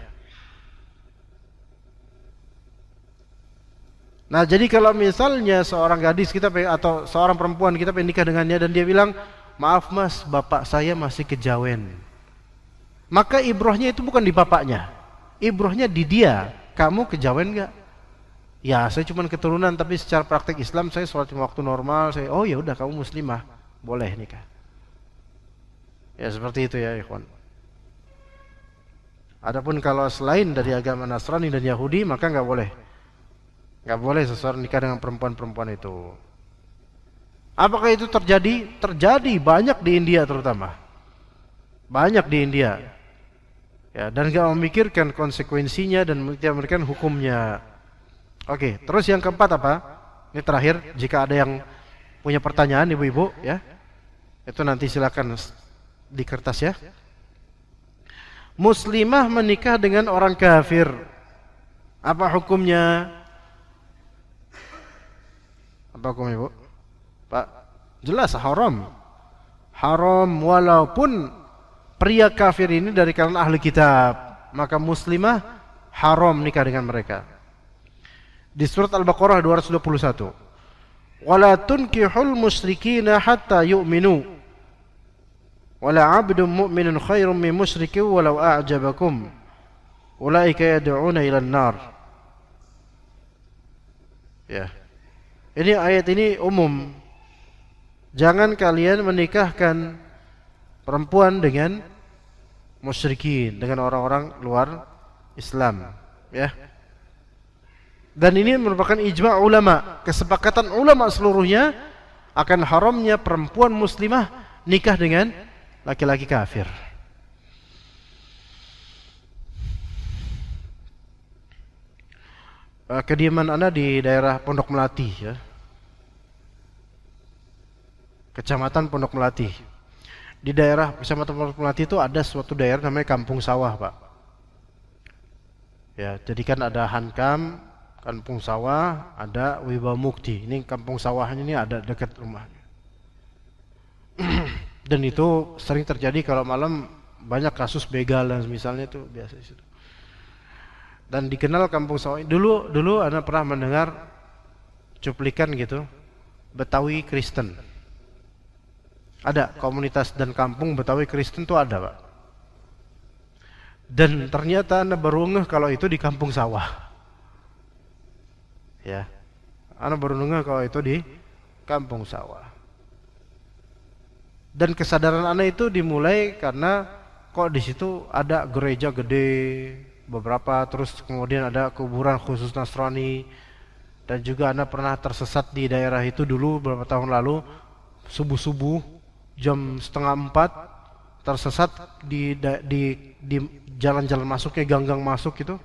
Nah, jadi kalau misalnya seorang gadis kita atau seorang perempuan kita pengen nikah dengannya dan dia bilang, "Maaf Mas, bapak saya masih kejawen." Maka ibrohnya itu bukan di bapaknya. Ibrohnya di dia. Kamu kejawen enggak? Ya, saya cuma keturunan tapi secara praktek Islam saya sholat waktu normal. Oh ya udah, kamu muslimah, boleh nikah. Ya seperti itu ya ikhwan. Adapun kalau selain dari agama Nasrani dan Yahudi maka enggak boleh. Enggak boleh seseorang nikah dengan perempuan-perempuan itu. Apakah itu terjadi? Terjadi, banyak di India terutama. Banyak di India. Ya, dan gak memikirkan konsekuensinya dan memikirkan hukumnya. Oke, terus yang keempat apa? Ini terakhir, jika ada yang punya pertanyaan ibu-ibu ya, itu nanti silakan di kertas ya. Muslimah menikah dengan orang kafir, apa hukumnya? Apa hukumnya, Bu? Pak, jelas haram. Haram walaupun pria kafir ini dari kalangan ahli kitab, maka muslimah haram nikah dengan mereka. Di surat Al-Baqarah 221. Wala tunkihul musyrikina hatta yu'minu. Wala 'abdun mu'minun khairum min musyrikin walau a'jabakum. Ulaika yad'una ila an-nar. Ya. Ini ayat ini umum. Jangan kalian menikahkan perempuan dengan musyrikin, dengan orang-orang luar Islam, ya. Dan ini merupakan ijma' ulama, kesepakatan ulama seluruhnya akan haramnya perempuan muslimah nikah dengan laki-laki kafir. Kediaman Anda di daerah Pondok Melati ya. Kecamatan Pondok Melati. Di daerah Kecamatan Pondok Melati itu ada suatu daerah namanya Kampung Sawah, Pak. Ya, jadi kan ada Hankam, Kampung Sawah, ada Wibawa Mukti. Ini Kampung Sawahnya ini ada dekat rumahnya. Dan itu sering terjadi kalau malam, banyak kasus begal dan misalnya itu biasa di situ. Dan dikenal Kampung Sawah. Dulu Anda pernah mendengar cuplikan gitu, Betawi Kristen. Ada komunitas dan kampung Betawi Kristen tuh ada, Pak. Dan ternyata Anda baru ngeh kalau itu di Kampung Sawah. Ya. Anda baru ngeh kalau itu di Kampung Sawah. Dan kesadaran Anda itu dimulai karena kok di situ ada gereja gede beberapa, terus kemudian ada kuburan khusus Nasrani, dan juga Anda pernah tersesat di daerah itu dulu beberapa tahun lalu, subuh-subuh jam 3:30 tersesat di jalan-jalan masuknya, gang-gang masuk gitu.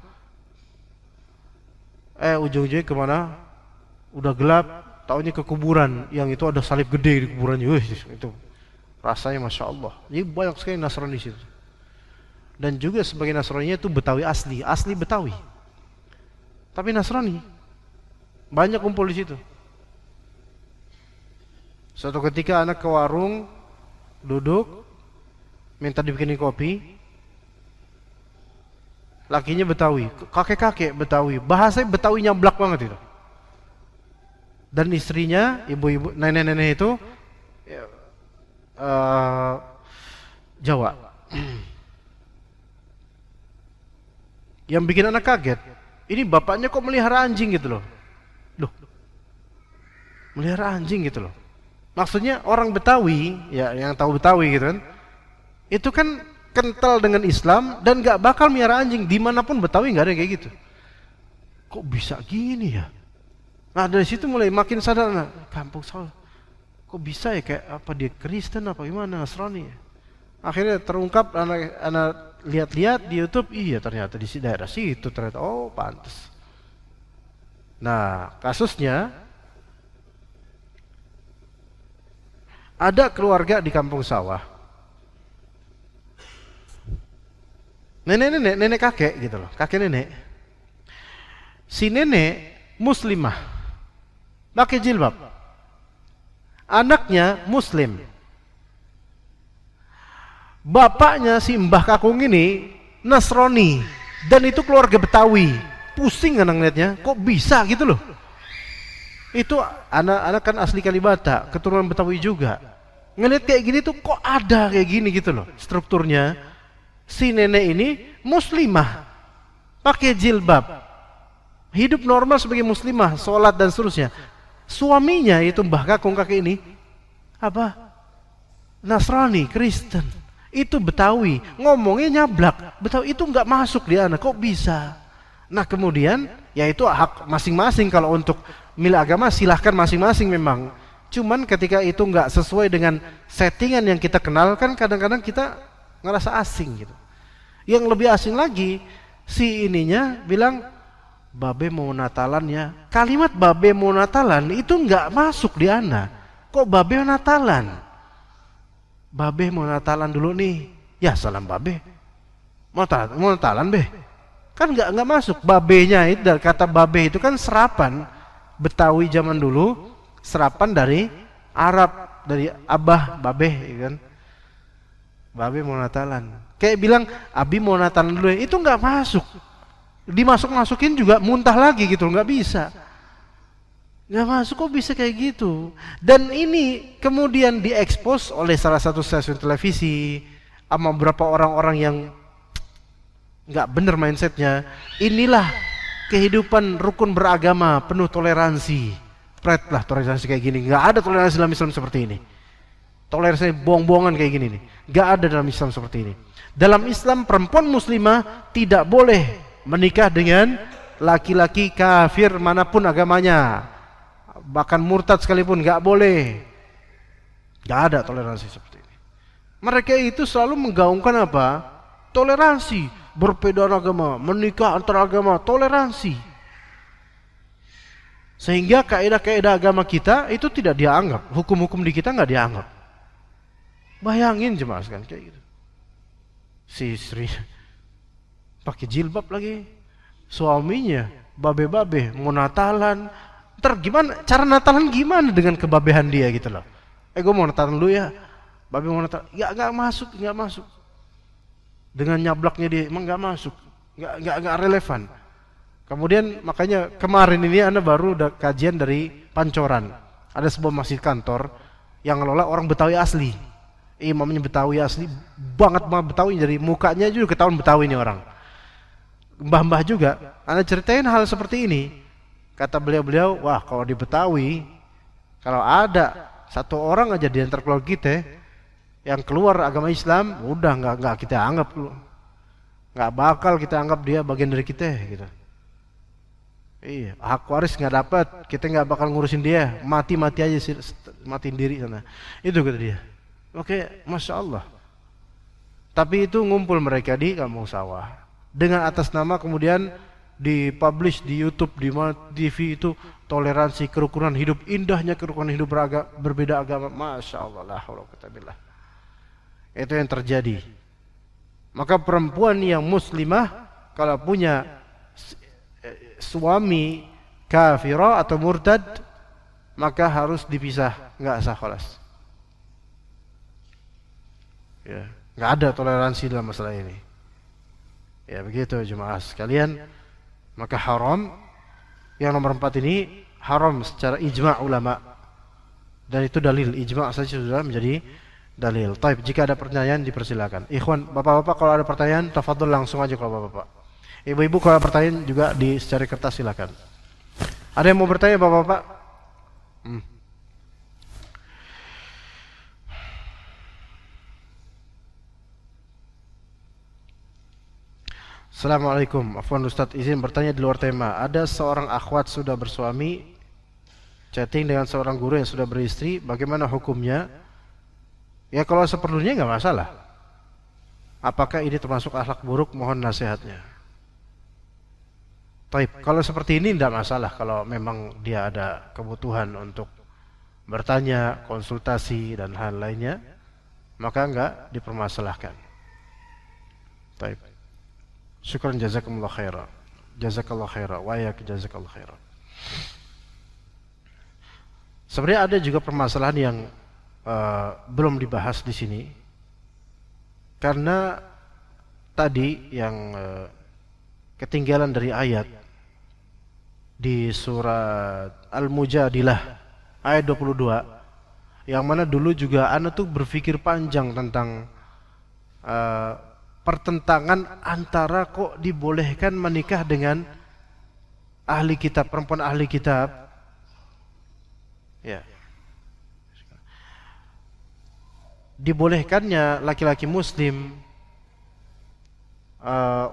Ujung-ujungnya kemana? Udah gelap, taunya ke kuburan yang itu ada salib gede di kuburannya. Itu rasanya masya Allah. Jadi banyak sekali Nasrani di situ. Dan juga sebagai Nasrani itu Betawi asli Betawi. Tapi Nasrani banyak kumpul di situ. Suatu ketika anak ke warung, duduk, minta dibikinin kopi. Lakinya Betawi, kakek-kakek Betawi, bahasa Betawi nyablak banget itu. Dan istrinya, ibu-ibu, nenek-nenek itu Jawa. Yang bikin anak kaget, ini bapaknya kok melihara anjing gitu loh. Melihara anjing gitu loh. Maksudnya orang Betawi, ya yang tahu Betawi gitu kan, itu kan kental dengan Islam dan gak bakal melihara anjing. Dimanapun Betawi gak ada kayak gitu. Kok bisa gini ya? Nah dari situ mulai makin sadar, nah, Kampung Sawah, kok bisa ya, kayak apa dia Kristen apa gimana, Nasrani ya? Akhirnya terungkap, anak lihat-lihat di YouTube, iya ternyata di daerah situ ternyata, oh pantas. Nah kasusnya, ada keluarga di Kampung Sawah, nenek kakek gitu loh, kakek nenek. Si nenek muslimah, pakai jilbab, anaknya muslim. Bapaknya si Mbah Kakung ini Nasrani, dan itu keluarga Betawi. Pusing anak ngeliatnya, kok bisa gitu loh. Itu anak-anak kan asli Kalibata, keturunan Betawi juga. Ngeliat kayak gini tuh, kok ada kayak gini gitu loh strukturnya. Si nenek ini muslimah, pakai jilbab, hidup normal sebagai muslimah, sholat dan seterusnya. Suaminya itu Mbah Kakung kakek ini apa? Nasrani, Kristen. Itu Betawi, ngomongnya nyablak. Betawi itu nggak masuk di anak, kok bisa? Nah kemudian, ya itu hak masing-masing. Kalau untuk milih agama silahkan masing-masing memang. Cuman ketika itu nggak sesuai dengan settingan yang kita kenal, kan kadang-kadang kita ngerasa asing gitu. Yang lebih asing lagi, si ininya bilang, babe mau Natalan ya. Kalimat babe mau Natalan itu nggak masuk di ana. Kok babe mau Natalan? Babe mau Natalan dulu nih. Ya salam babe. Mau Natalan be. Kan nggak masuk. Babenya itu, dari kata babe itu kan serapan Betawi zaman dulu, serapan dari Arab, dari abah babe, ya kan? Babe mau Natalan. Kayak bilang abi mau Natalan dulu ya. Itu nggak masuk. Dimasuk-masukin juga muntah lagi gitu, nggak bisa. Nggak masuk, kok bisa kayak gitu. Dan ini kemudian diekspos oleh salah satu stasiun televisi sama beberapa orang-orang yang nggak bener mindsetnya. Inilah kehidupan rukun beragama penuh toleransi. Pret lah toleransi kayak gini. Nggak ada toleransi dalam Islam seperti ini. Toleransi bohong-bohongan kayak gini nih. Nggak ada dalam Islam seperti ini. Dalam Islam perempuan muslimah tidak boleh menikah dengan laki-laki kafir manapun agamanya, bahkan murtad sekalipun nggak boleh. Nggak ada toleransi seperti ini. Mereka itu selalu menggaungkan apa? Toleransi, berbeda agama, menikah antar agama, toleransi. Sehingga kaidah-kaidah agama kita itu tidak dianggap, hukum-hukum di kita nggak dianggap. Bayangin jemaah sekalian kayak gitu. Si istri pakai jilbab lagi, suaminya babe-babe mau Natalan. Ntar gimana cara Natalan gimana dengan kebabehan dia gitu loh. Gue mau Natalan dulu ya, babe mau Natalan. Ya nggak masuk. Dengan nyablaknya dia emang nggak masuk, nggak relevan. Kemudian makanya kemarin ini Anda baru ada kajian dari Pancoran. Ada sebuah masjid kantor yang ngelola orang Betawi asli. Imamnya Betawi asli banget Betawi, dari mukanya juga ketahuan Betawi ini orang. Mbah-mbah juga, Anda ceritain hal seperti ini. Kata beliau, wah kalau di Betawi, kalau ada satu orang aja di antara keluarga kita yang keluar agama Islam, udah nggak kita anggap, nggak bakal kita anggap dia bagian dari kita gitu. Iya, hak waris nggak dapat, kita nggak bakal ngurusin dia, mati aja sih, matiin diri sana. Itu kata dia. Oke, masya Allah. Tapi itu ngumpul mereka di kampung sawah dengan atas nama kemudian dipublish di YouTube, di TV itu toleransi, kerukunan hidup, indahnya kerukunan hidup berbeda agama. Masya Allah, la haula wala quwwata billah. Itu yang terjadi. Maka perempuan yang muslimah kalau punya suami kafirah atau murtad, maka harus dipisah, nggak sah khalas. Ya, nggak ada toleransi dalam masalah ini. Ya begitu jemaah sekalian. Maka haram. Yang nomor 4 ini haram secara ijma' ulama. Dan itu dalil, ijma' saja sudah menjadi dalil. Taib, jika ada pertanyaan dipersilakan. Ikhwan, bapak-bapak kalau ada pertanyaan tafadhol langsung aja kalau bapak-bapak. Ibu-ibu kalau ada pertanyaan juga di secari kertas silakan. Ada yang mau bertanya bapak-bapak? Assalamualaikum, afwan Ustadz, izin bertanya di luar tema. Ada seorang akhwat sudah bersuami, chatting dengan seorang guru yang sudah beristri, bagaimana hukumnya? Ya kalau seperlunya nggak masalah. Apakah ini termasuk akhlak buruk? Mohon nasihatnya. Taib, kalau seperti ini tidak masalah. Kalau memang dia ada kebutuhan untuk bertanya, konsultasi dan hal lainnya, maka nggak dipermasalahkan. Taib. Syukran jazakumullah khairan. Jazakallah khairan wa yak jazakallah khairan. Sebenarnya ada juga permasalahan yang belum dibahas di sini. Karena tadi yang ketinggalan dari ayat di surat Al-Mujadilah ayat 22, yang mana dulu juga ana tuh berpikir panjang tentang pertentangan antara kok dibolehkan menikah dengan ahli kitab, perempuan ahli kitab. Ya. Dibolehkannya laki-laki muslim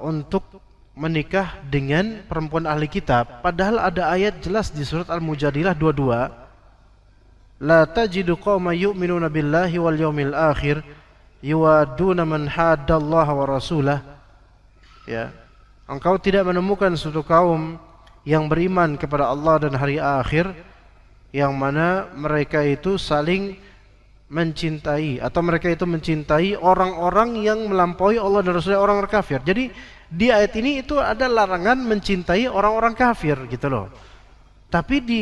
untuk menikah dengan perempuan ahli kitab, padahal ada ayat jelas di surat Al-Mujadilah 22 la tajidu qauman yu'minuna billahi wal yawmil akhir yuwaduna man haddallaha wa rasulah. Ya, engkau tidak menemukan suatu kaum yang beriman kepada Allah dan hari akhir yang mana mereka itu saling mencintai atau mereka itu mencintai orang-orang yang melampaui Allah dan Rasulnya, orang kafir. Jadi di ayat ini itu ada larangan mencintai orang-orang kafir gitu loh. Tapi di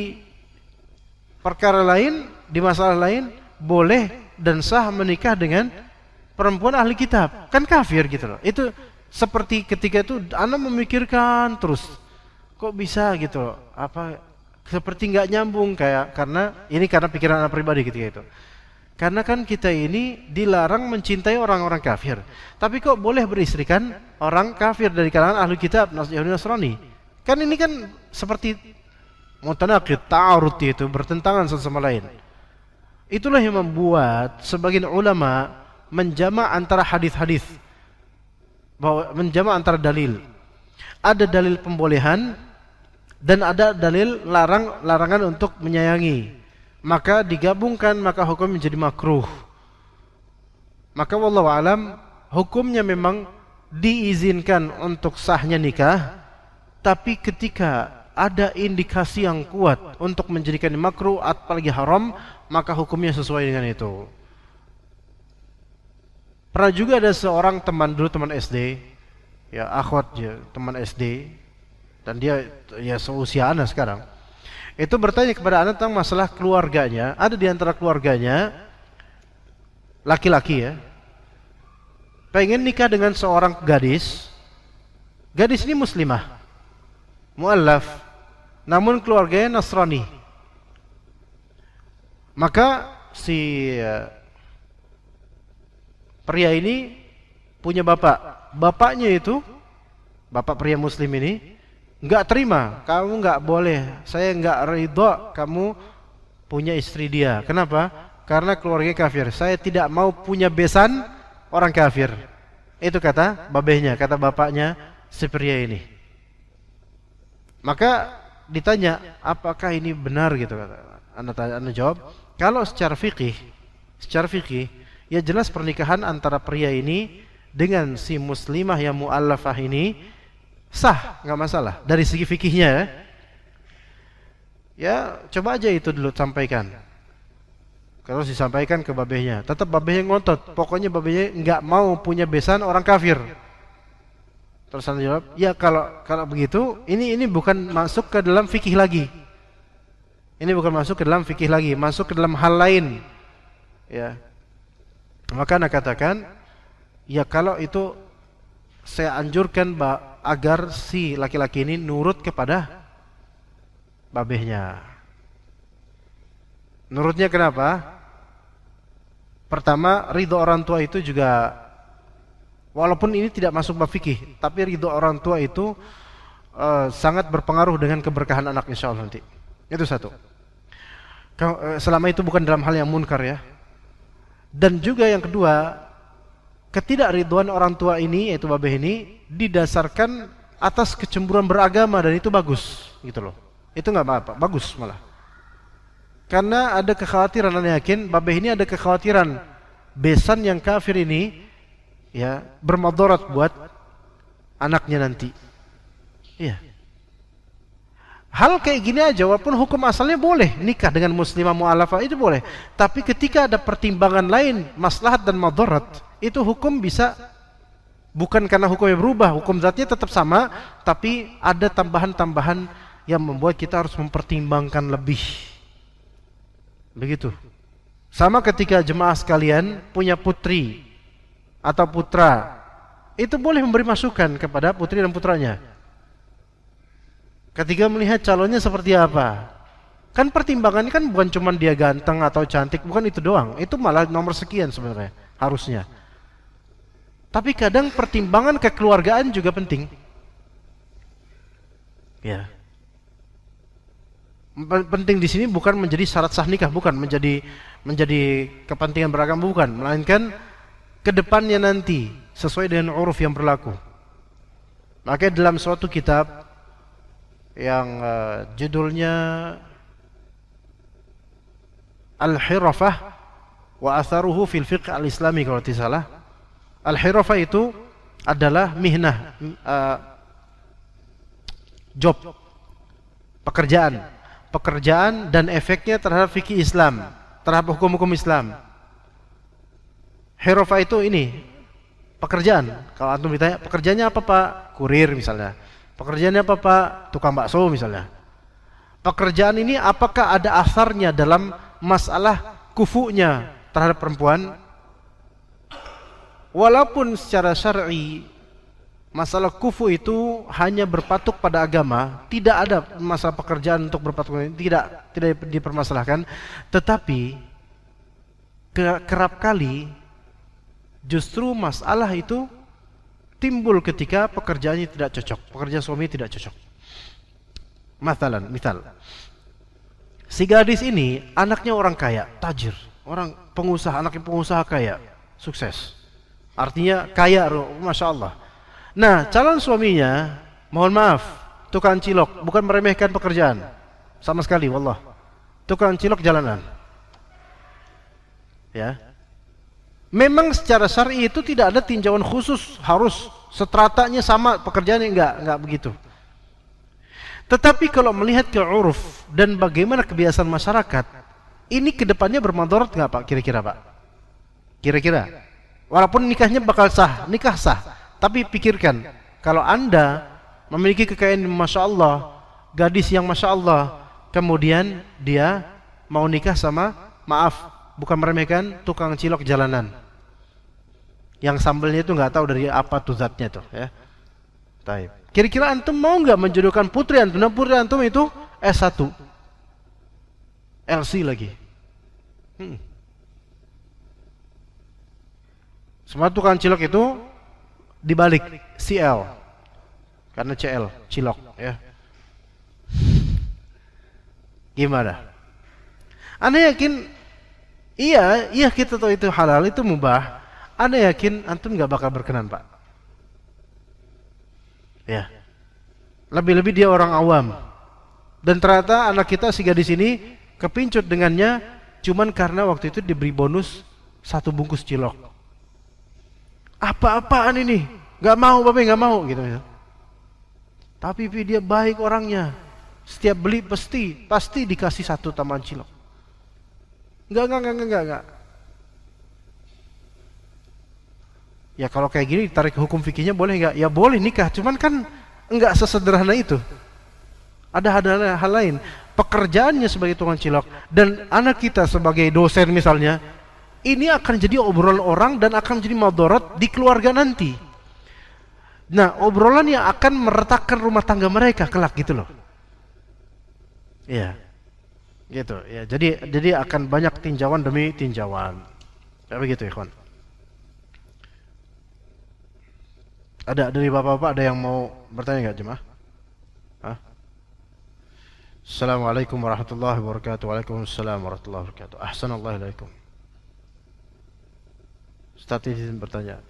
perkara lain, di masalah lain boleh dan sah menikah dengan perempuan ahli kitab, kan kafir gitu loh. Itu seperti ketika itu ana memikirkan terus, kok bisa gitu loh, apa seperti nggak nyambung kayak, karena pikiran anak pribadi ketika itu. Karena kan kita ini dilarang mencintai orang-orang kafir, tapi kok boleh beristri kan orang kafir dari kalangan ahli kitab, Yahudi Nasrani. Kan ini kan seperti mutanaqid, ta'arud, itu bertentangan satu sama lain. Itulah yang membuat sebagian ulama menjama' antara hadis-hadis, bahwa menjama' antara dalil. Ada dalil pembolehan dan ada dalil larangan untuk menyayangi. Maka digabungkan, maka hukum menjadi makruh. Maka wallahu alam, hukumnya memang diizinkan untuk sahnya nikah, tapi ketika ada indikasi yang kuat untuk menjadikan makruh apalagi haram, maka hukumnya sesuai dengan itu. Pernah juga ada seorang teman dulu, teman SD, ya akhwat ya, teman SD, dan dia ya seusia anak sekarang. Itu bertanya kepada anak tentang masalah keluarganya. Ada di antara keluarganya laki-laki ya, pengen nikah dengan seorang gadis. Gadis ini muslimah, mu'allaf, namun keluarganya Nasrani. Maka si pria ini punya bapak. Bapaknya itu, bapak pria muslim ini, nggak terima, kamu nggak boleh, saya nggak ridho kamu punya istri dia. Kenapa? Karena keluarga kafir. Saya tidak mau punya besan orang kafir. Itu kata babehnya, kata bapaknya si pria ini. Maka ditanya, apakah ini benar gitu? Anda jawab, kalau secara fikih, ya jelas pernikahan antara pria ini dengan si muslimah yang mu'allafah ini sah, nggak masalah dari segi fikihnya ya. Ya coba aja itu dulu sampaikan. Kalau disampaikan ke babehnya, tetap babehnya ngotot, pokoknya babehnya nggak mau punya besan orang kafir. Terus Anda jawab, ya kalau begitu, ini bukan masuk ke dalam fikih lagi. Ini bukan masuk ke dalam fikih lagi, masuk ke dalam hal lain. Ya. Maka Anda katakan, ya kalau itu saya anjurkan agar si laki-laki ini nurut kepada babehnya. Nurutnya kenapa? Pertama, ridho orang tua itu juga, walaupun ini tidak masuk bab fikih, tapi ridho orang tua itu sangat berpengaruh dengan keberkahan anak insyaallah nanti. Itu satu. Selama itu bukan dalam hal yang munkar ya. Dan juga yang kedua, ketidakridhoan orang tua ini, yaitu babeh ini, didasarkan atas kecemburuan beragama, dan itu bagus gitu loh. Itu nggak apa-apa, bagus malah. Karena ada kekhawatiran, anda yakin babeh ini ada kekhawatiran besan yang kafir ini ya bermadarat buat anaknya nanti. Iya. Hal kayak gini aja, walaupun hukum asalnya boleh nikah dengan muslimah mu'alafah, itu boleh. Tapi ketika ada pertimbangan lain, maslahat dan madarat, itu hukum bisa, bukan karena hukumnya berubah, hukum zatnya tetap sama, tapi ada tambahan-tambahan yang membuat kita harus mempertimbangkan lebih. Begitu. Sama ketika jemaah sekalian punya putri atau putra, itu boleh memberi masukan kepada putri dan putranya. Ketika melihat calonnya seperti apa, kan pertimbangannya kan bukan cuma dia ganteng atau cantik, bukan itu doang. Itu malah nomor sekian sebenarnya harusnya. Tapi kadang pertimbangan kekeluargaan juga penting. Ya. Penting di sini bukan menjadi syarat sah nikah, bukan menjadi kepentingan beragama, bukan, melainkan kedepannya nanti sesuai dengan uruf yang berlaku. Maka dalam suatu kitab yang judulnya al-hirafah wa atharuhu fil fiqh al-islami kalau tidak salah. Al-hirafah itu adalah mihnah, job, pekerjaan dan efeknya terhadap fikih Islam, terhadap hukum-hukum Islam. Hirafah itu ini pekerjaan. Kalau antum ditanya pekerjaannya apa Pak? Kurir misalnya. Pekerjaannya apa Pak? Tukang bakso misalnya. Pekerjaan ini apakah ada asarnya dalam masalah kufunya terhadap perempuan? Walaupun secara syar'i masalah kufu itu hanya berpatuk pada agama, tidak ada masalah pekerjaan untuk berpatuk, tidak dipermasalahkan. Tetapi kerap kali justru masalah itu timbul ketika pekerjaannya tidak cocok, pekerjaan suami tidak cocok. Misal, si gadis ini anaknya orang kaya, tajir, orang pengusaha, anaknya pengusaha kaya, sukses. Artinya kaya, masya Allah. Nah, calon suaminya, mohon maaf, tukang cilok, bukan meremehkan pekerjaan, sama sekali, wallah. Tukang cilok jalanan. Ya. Memang secara syar'i itu tidak ada tinjauan khusus harus stratanya sama pekerjaannya, enggak begitu. Tetapi kalau melihat ke uruf dan bagaimana kebiasaan masyarakat, ini kedepannya bermadarat enggak Pak? Kira-kira Pak? Kira-kira. Walaupun nikahnya bakal sah, nikah sah. Tapi pikirkan, kalau Anda memiliki kekayaan masya Allah, gadis yang masya Allah, kemudian dia mau nikah sama, maaf, bukan meremehkan, tukang cilok jalanan, yang sambelnya itu nggak tahu dari apa tuh zatnya tuh, ya. Taib. Kira-kira antum mau nggak menjodohkan putri antum? Nah, putri antum itu S1, LC lagi. Semua tukang cilok itu dibalik CL karena CL cilok, ya. Gimana? Anda yakin? Iya kita tahu itu halal, itu mubah. Anda yakin antum nggak bakal berkenan Pak? Ya. Lebih-lebih dia orang awam. Dan ternyata anak kita si gadis ini kepincut dengannya cuman karena waktu itu diberi bonus 1 bungkus cilok. Apa-apaan ini? Gak mau, Bapak gak mau gitu. Tapi dia baik orangnya. Setiap beli pasti dikasih 1 tambahan cilok. Enggak. Ya kalau kayak gini ditarik hukum fikihnya boleh enggak? Ya boleh nikah, cuman kan enggak sesederhana itu. Ada hal lain. Pekerjaannya sebagai tukang cilok dan anak kita sebagai dosen misalnya, ini akan jadi obrolan orang dan akan jadi madarat di keluarga nanti. Nah, obrolan yang akan meretakkan rumah tangga mereka kelak gitu loh. Iya. Gitu ya. Jadi akan banyak tinjauan demi tinjauan. Ya begitu, ikhwan. Ada dari bapak-bapak ada yang mau bertanya enggak, jemaah? Hah? Assalamualaikum warahmatullahi wabarakatuh. Waalaikumsalam warahmatullahi wabarakatuh. Ahsanallahu ilaikum. Ustaz izin bertanya.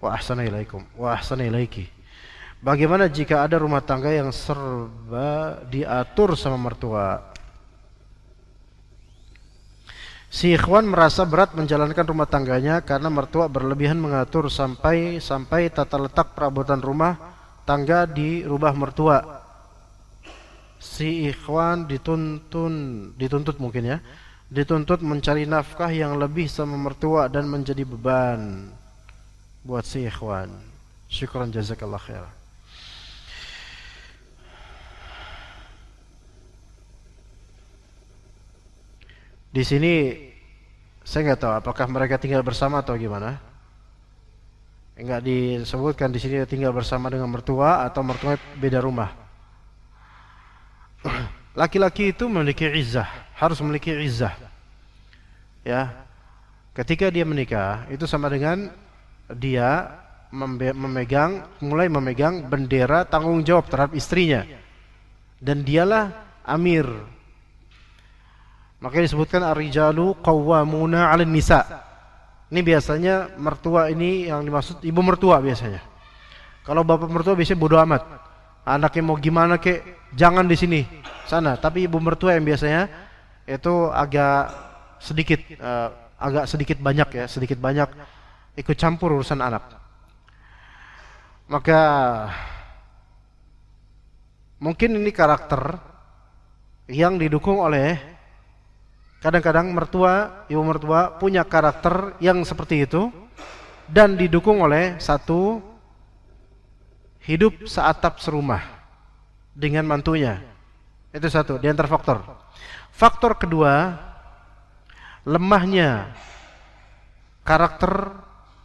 Wa ahsana ilaikum. Wa ahsana ilaiki. Bagaimana jika ada rumah tangga yang serba diatur sama mertua? Si ikhwan merasa berat menjalankan rumah tangganya karena mertua berlebihan mengatur sampai tata letak perabotan rumah tangga dirubah mertua. Si ikhwan dituntut mungkin ya. Dituntut mencari nafkah yang lebih sama mertua dan menjadi beban buat si ikhwan. Syukran jazakallah khair. Di sini saya nggak tahu apakah mereka tinggal bersama atau gimana. Enggak disebutkan di sini tinggal bersama dengan mertua atau mertua beda rumah. Laki-laki itu memiliki izzah, harus memiliki izzah. Ya. Ketika dia menikah, itu sama dengan dia mulai memegang bendera tanggung jawab terhadap istrinya. Dan dialah amir. Makanya disebutkan ar-rijalu qawwamuna 'alan nisa. Ini biasanya mertua ini yang dimaksud ibu mertua biasanya. Kalau bapak mertua biasanya bodo amat. Anaknya mau gimana kek, jangan di sini, sana. Tapi ibu mertua yang biasanya itu agak sedikit banyak ya, sedikit banyak ikut campur urusan anak. Maka mungkin ini karakter yang didukung oleh kadang-kadang ibu mertua punya karakter yang seperti itu dan didukung oleh satu, hidup seatap serumah dengan mantunya. Itu satu di antara faktor. Faktor kedua, lemahnya karakter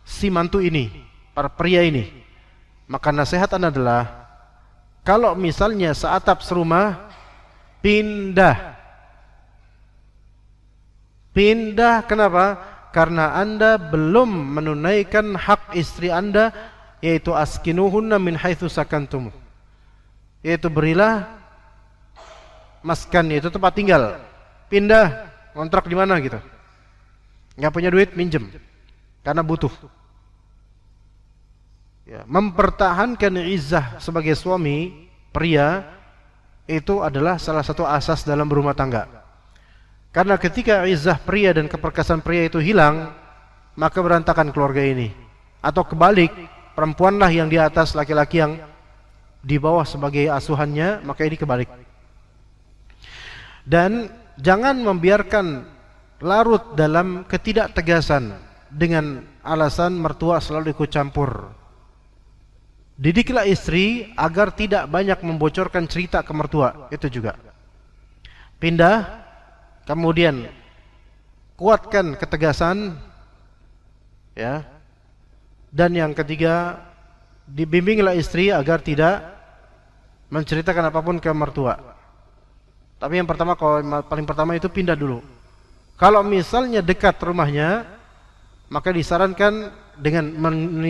si mantu ini, para pria ini. Maka nasihat Anda adalah, kalau misalnya seatap serumah, pindah. Kenapa? Karena Anda belum menunaikan hak istri Anda, yaitu askinuhunna min haitsu sakantum, yaitu berilah maskan, yaitu tempat tinggal. Pindah, kontrak di mana gitu. Nggak punya duit, minjem karena butuh. Ya, mempertahankan izzah sebagai suami pria itu adalah salah satu asas dalam berumah tangga. Karena ketika izzah pria dan keperkasaan pria itu hilang, maka berantakan keluarga ini. Atau kebalik, perempuanlah yang di atas, laki-laki yang di bawah sebagai asuhannya, maka ini kebalik. Dan jangan membiarkan larut dalam ketidaktegasan dengan alasan mertua selalu ikut campur. Didiklah istri agar tidak banyak membocorkan cerita ke mertua, itu juga. Pindah. Kemudian kuatkan ketegasan, ya. Dan yang ketiga, dibimbinglah istri agar tidak menceritakan apapun ke mertua. Tapi yang pertama, paling pertama itu pindah dulu. Kalau misalnya dekat rumahnya, maka disarankan dengan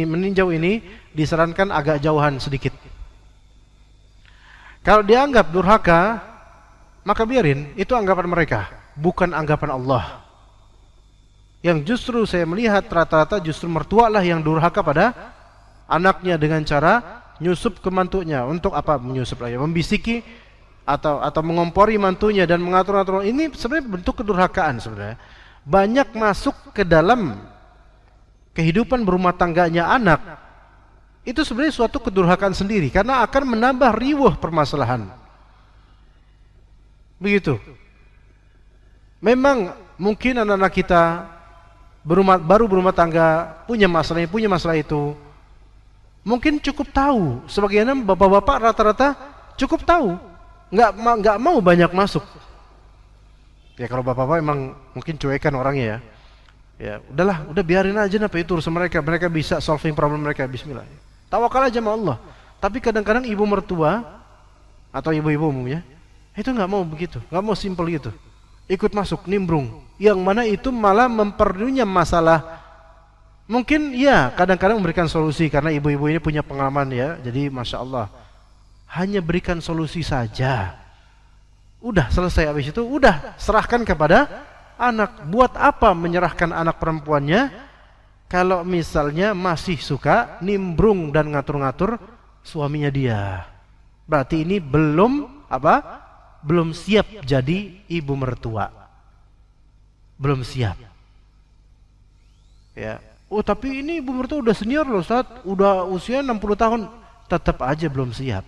meninjau ini, disarankan agak jauhan sedikit. Kalau dianggap durhaka, maka biarin, itu anggapan mereka, bukan anggapan Allah. Yang justru saya melihat rata-rata justru mertua lah yang durhaka pada anaknya dengan cara nyusup ke mantunya. Untuk apa menyusup lagi? Membisiki atau mengompori mantunya dan mengatur-atur. Ini sebenarnya bentuk kedurhakaan sebenarnya. Banyak masuk ke dalam kehidupan berumah tangganya anak. Itu sebenarnya suatu kedurhakaan sendiri karena akan menambah riuh permasalahan. Begitu. Memang mungkin anak-anak kita baru berumah tangga punya masalah itu. Mungkin cukup tahu. Sebagian bapak-bapak rata-rata cukup tahu. Nggak mau banyak masuk. Ya kalau bapak-bapak emang mungkin cuekan orangnya ya. Ya udahlah, udah biarin aja itu urusan mereka. Mereka bisa solving problem mereka. Bismillah. Tawakal aja sama Allah. Tapi kadang-kadang ibu mertua atau ibu-ibu umumnya itu nggak mau begitu, nggak mau simple gitu. Ikut masuk, nimbrung. Yang mana itu malah memperdunya masalah. Mungkin ya kadang-kadang memberikan solusi karena ibu-ibu ini punya pengalaman ya. Jadi Masya Allah, hanya berikan solusi saja. Udah selesai, habis itu udah serahkan kepada anak. Buat apa menyerahkan anak perempuannya kalau misalnya masih suka nimbrung dan ngatur-ngatur suaminya dia? Berarti ini belum belum siap jadi ibu mertua. Belum siap. Ya. Oh, tapi ini ibu mertua udah senior loh, Ustaz. Udah usia 60 tahun, tetap aja belum siap.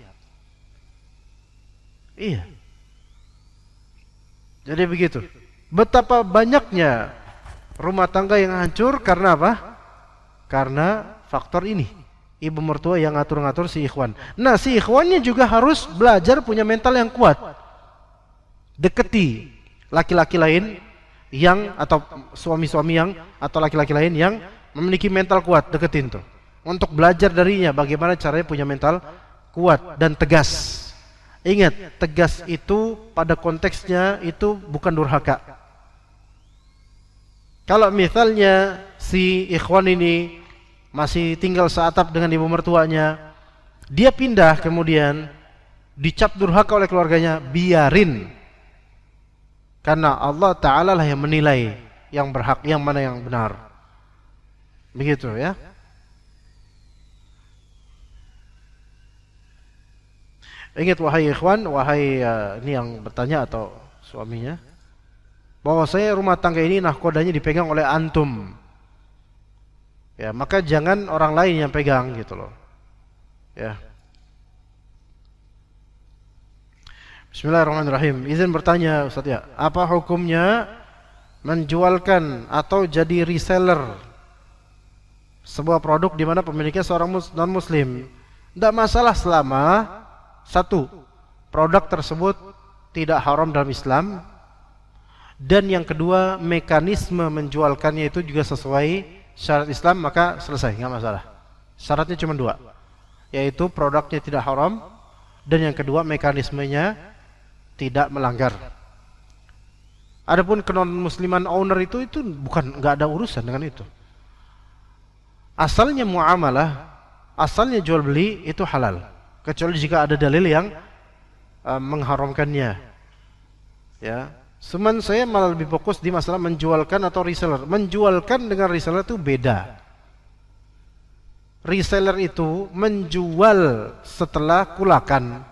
Iya. Jadi begitu. Betapa banyaknya rumah tangga yang hancur karena apa? Karena faktor ini. Ibu mertua yang ngatur-ngatur si ikhwan. Nah, si ikhwannya juga harus belajar punya mental yang kuat. Deketi laki-laki lain yang atau suami-suami yang atau laki-laki lain yang memiliki mental kuat, deketin tuh. Untuk belajar darinya bagaimana caranya punya mental kuat dan tegas. Ingat, tegas itu pada konteksnya itu bukan durhaka. Kalau misalnya si ikhwan ini masih tinggal seatap dengan ibu mertuanya, dia pindah kemudian dicap durhaka oleh keluarganya, biarin. Karena Allah Ta'ala lah yang menilai yang berhak, yang mana yang benar. Begitu ya. Ingat wahai ikhwan, wahai ini yang bertanya atau suaminya, bahwasanya rumah tangga ini nahkodanya dipegang oleh antum, ya maka jangan orang lain yang pegang gitu loh. Ya. Bismillahirrahmanirrahim. Izin bertanya Ustaz ya, apa hukumnya menjualkan atau jadi reseller sebuah produk di mana pemiliknya seorang non muslim? Tidak masalah selama satu, produk tersebut tidak haram dalam Islam, dan yang kedua mekanisme menjualkannya itu juga sesuai syarat Islam, maka selesai, nggak masalah. Syaratnya cuma dua, yaitu produknya tidak haram dan yang kedua mekanismenya tidak melanggar. Adapun kenon musliman owner itu bukan, nggak ada urusan dengan itu. Asalnya muamalah, asalnya jual beli itu halal, kecuali jika ada dalil yang mengharamkannya. Ya, cuman saya malah lebih fokus di masalah menjualkan atau reseller. Menjualkan dengan reseller itu beda. Reseller itu menjual setelah kulakan,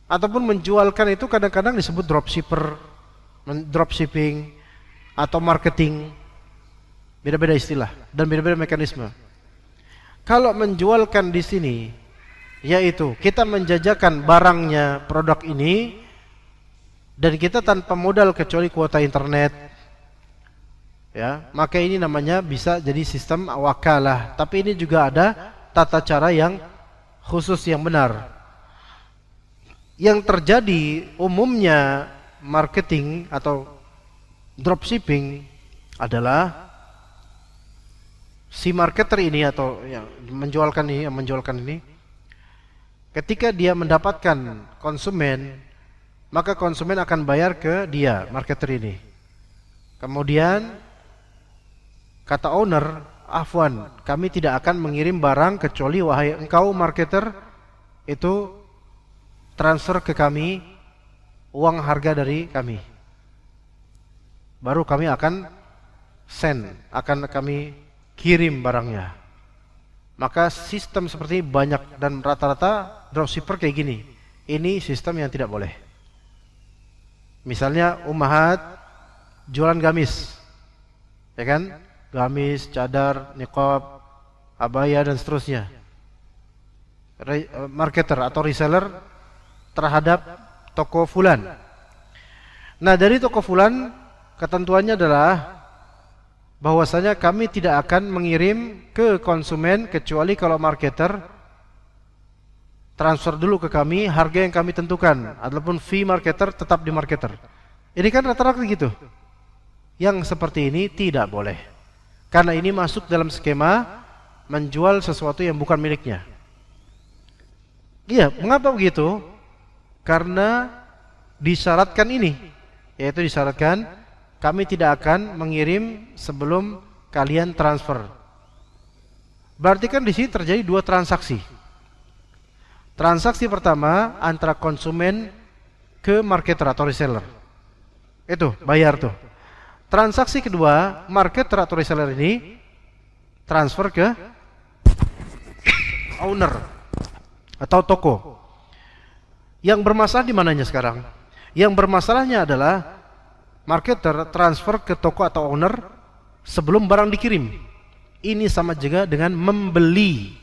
ataupun menjualkan itu kadang-kadang disebut dropshipping atau marketing. Beda-beda istilah dan beda-beda mekanisme. Kalau menjualkan di sini, yaitu kita menjajakan barangnya, produk ini, dan kita tanpa modal kecuali kuota internet, ya, maka ini namanya bisa jadi sistem wakalah. Tapi ini juga ada tata cara yang khusus yang benar. Yang terjadi umumnya marketing atau dropshipping adalah si marketer ini atau yang menjualkan ini, ketika dia mendapatkan konsumen, maka konsumen akan bayar ke dia, marketer ini. Kemudian kata owner, afwan, kami tidak akan mengirim barang kecuali wahai engkau marketer itu transfer ke kami uang harga dari kami, baru kami akan akan kami kirim barangnya. Maka sistem seperti ini banyak dan rata-rata dropshipper kayak gini. Ini sistem yang tidak boleh. Misalnya ummahat jualan gamis, ya kan? Gamis, cadar, niqab, abaya dan seterusnya. Marketer atau reseller terhadap toko fulan. Nah, dari toko fulan ketentuannya adalah bahwasanya kami tidak akan mengirim ke konsumen kecuali kalau marketer transfer dulu ke kami harga yang kami tentukan, ataupun fee marketer tetap di marketer. Ini kan rata-rata gitu. Yang seperti ini tidak boleh, karena ini masuk dalam skema menjual sesuatu yang bukan miliknya. Iya, mengapa begitu? Karena disyaratkan ini, yaitu disyaratkan kami tidak akan mengirim sebelum kalian transfer. Berarti kan di sini terjadi dua transaksi. Transaksi pertama antara konsumen ke marketer atau reseller, itu bayar tuh. Transaksi kedua, marketer atau reseller ini transfer ke owner atau toko. Yang bermasalah di mananya sekarang? Yang bermasalahnya adalah marketer transfer ke toko atau owner sebelum barang dikirim. Ini sama juga dengan membeli.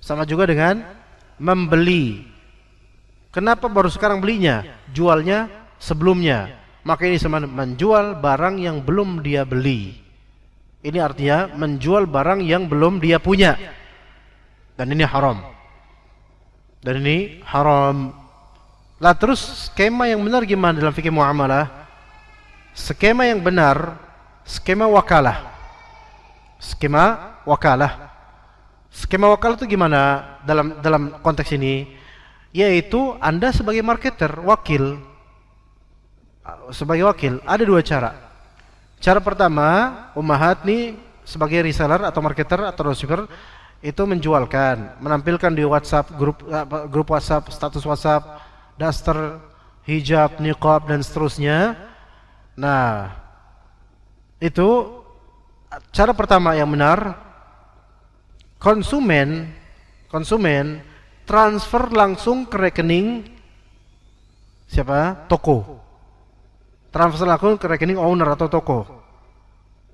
Sama juga dengan membeli. Kenapa baru sekarang belinya? Jualnya sebelumnya. Maka ini sama menjual barang yang belum dia beli. Ini artinya menjual barang yang belum dia punya. Dan ini haram. Dan ini haram. Lah terus skema yang benar gimana dalam fikih muamalah? Skema yang benar, skema wakalah. Skema wakalah. Skema wakalah itu gimana dalam konteks ini? Yaitu Anda sebagai marketer, wakil. Sebagai wakil ada dua cara. Cara pertama, ummahat nih sebagai reseller atau marketer atau dropshipper itu menjualkan, menampilkan di WhatsApp grup WhatsApp, status WhatsApp, daster, hijab, niqab dan seterusnya. Nah, itu cara pertama yang benar. Konsumen transfer langsung ke rekening siapa? Toko. transfer langsung ke rekening owner atau toko.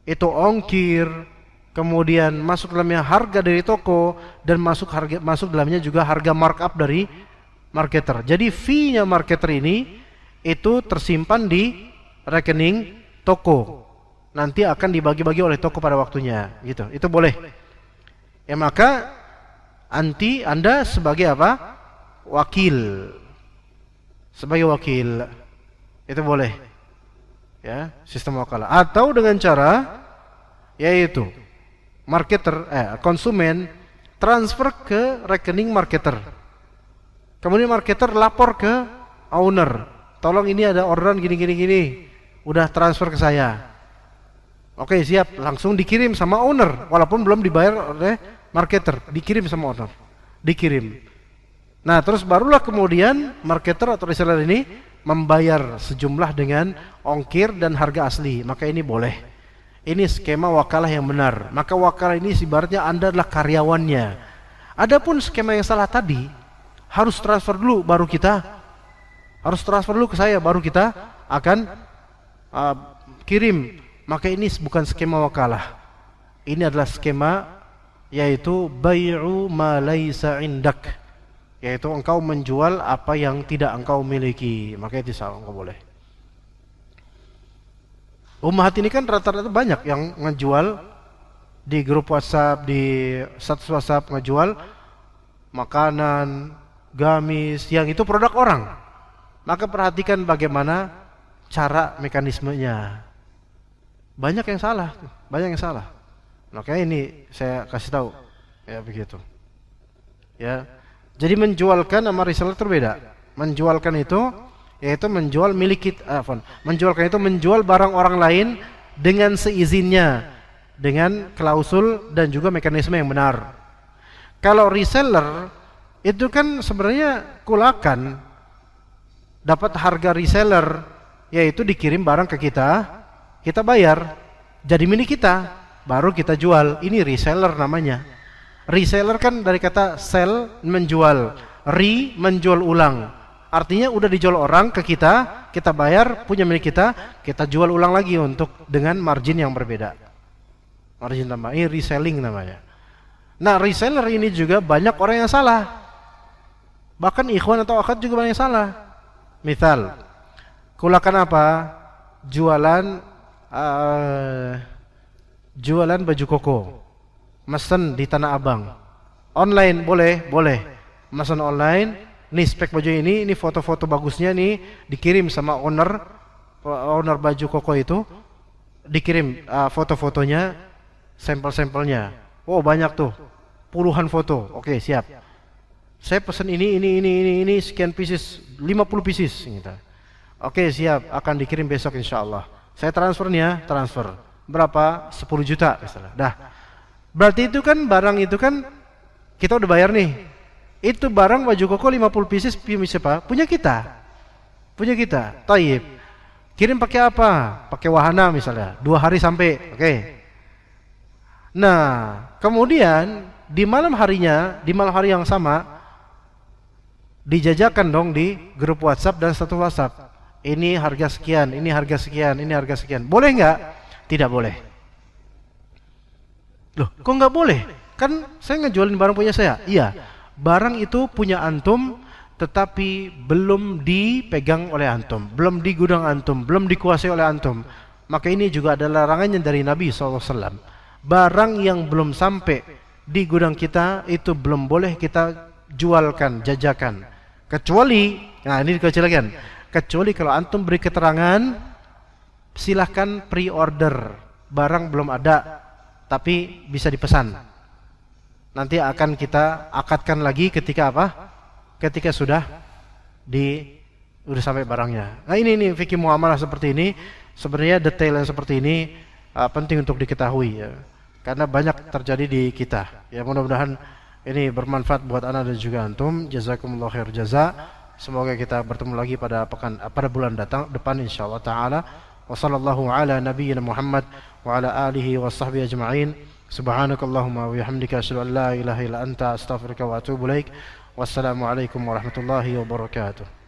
Itu ongkir, kemudian masuk dalamnya harga dari toko, dan masuk dalamnya juga harga markup dari marketer. Jadi fee-nya marketer ini itu tersimpan di rekening toko. Nanti akan dibagi-bagi oleh toko pada waktunya, gitu. Itu boleh. Ya, maka Anda sebagai apa? Wakil. Sebagai wakil. Itu boleh. Ya, sistem wakalah. Atau dengan cara yaitu konsumen transfer ke rekening marketer. Kemudian marketer lapor ke owner, tolong ini ada orderan gini. Udah transfer ke saya. Oke, siap, langsung dikirim sama owner walaupun belum dibayar oleh marketer, dikirim sama owner. Dikirim. Nah, terus barulah kemudian marketer atau reseller ini membayar sejumlah dengan ongkir dan harga asli. Maka ini boleh. Ini skema wakalah yang benar. Maka wakalah ini ibaratnya Anda adalah karyawannya. Adapun skema yang salah tadi, harus transfer dulu baru kita, harus transfer dulu ke saya baru kita akan kirim. Maka ini bukan skema wakalah. Ini adalah skema yaitu bai'u ma laisa indak, yaitu engkau menjual apa yang tidak engkau miliki. Maka itu salah, engkau boleh. Ummahat ini kan rata-rata banyak yang ngejual di grup WhatsApp, di status WhatsApp ngejual makanan, gamis, yang itu produk orang. Maka perhatikan bagaimana cara mekanismenya. Banyak yang salah, banyak yang salah. Makanya ini saya kasih tahu, ya begitu. Ya. Jadi menjualkan sama reseller berbeda. Menjualkan itu yaitu menjual milik kita, menjualkan itu menjual barang orang lain dengan seizinnya, dengan klausul dan juga mekanisme yang benar. Kalau reseller itu kan sebenarnya kulakan, dapat harga reseller, yaitu dikirim barang ke kita, kita bayar, jadi milik kita, baru kita jual. Ini reseller namanya. Reseller kan dari kata sell, menjual, menjual ulang. Artinya udah dijual orang ke kita, kita bayar, punya milik kita jual ulang lagi dengan margin yang berbeda. Margin tambah, ini reselling namanya. Nah, reseller ini juga banyak orang yang salah. Bahkan ikhwan atau akhwat juga banyak yang salah. Misal, kulakan apa? Jualan baju koko. Mesen di Tanah Abang. Online boleh. Mesen online, nih spek baju ini foto-foto bagusnya nih dikirim sama owner baju koko itu, dikirim foto-fotonya, sampel-sampelnya. Oh, banyak tuh. Puluhan foto. Oke, siap. Saya pesen ini sekian pieces, 50 pieces gitu. Oke, siap, akan dikirim besok insyaallah. Saya transfernya, transfer. Berapa? 10 juta misalnya. Dah. Berarti itu kan barang itu kan kita udah bayar nih. Itu barang baju koko 50 pieces punya siapa? Punya kita. Punya kita. Taib. Kirim pakai apa? Pakai wahana misalnya. 2 hari sampai. Oke. Nah, kemudian di malam hari yang sama dijajakan dong di grup WhatsApp dan status WhatsApp. Ini harga sekian, ini harga sekian, ini harga sekian. Boleh nggak? Tidak boleh. Loh, kok nggak boleh? Kan saya ngejualin barang punya saya. Iya, barang itu punya antum, tetapi belum dipegang oleh antum, belum di gudang antum, belum dikuasai oleh antum. Maka ini juga adalah larangannya dari Nabi SAW. Barang yang belum sampai di gudang kita itu belum boleh kita jualkan, jajakan. Kecuali, nah ini dikecilkan. Kecuali kalau antum beri keterangan, silahkan pre-order. Barang belum ada, tapi bisa dipesan. Nanti akan kita akadkan lagi ketika apa? Ketika sudah sampai barangnya. Nah ini fikih muamalah seperti ini. Sebenarnya detail yang seperti ini penting untuk diketahui ya. Karena banyak terjadi di kita. Ya mudah-mudahan ini bermanfaat buat ana dan juga antum. Jazakumullah khair jaza. Semoga kita bertemu lagi pada bulan depan insyaallah taala. Wa sallallahu ala nabiyyina Muhammad wa ala alihi wa sahbihi ajma'in. Subhanakallahumma wa bihamdika asyhadu an la ilaha illa anta astaghfiruka wa atubu ilaik. Wassalamu alaikum warahmatullahi wabarakatuh.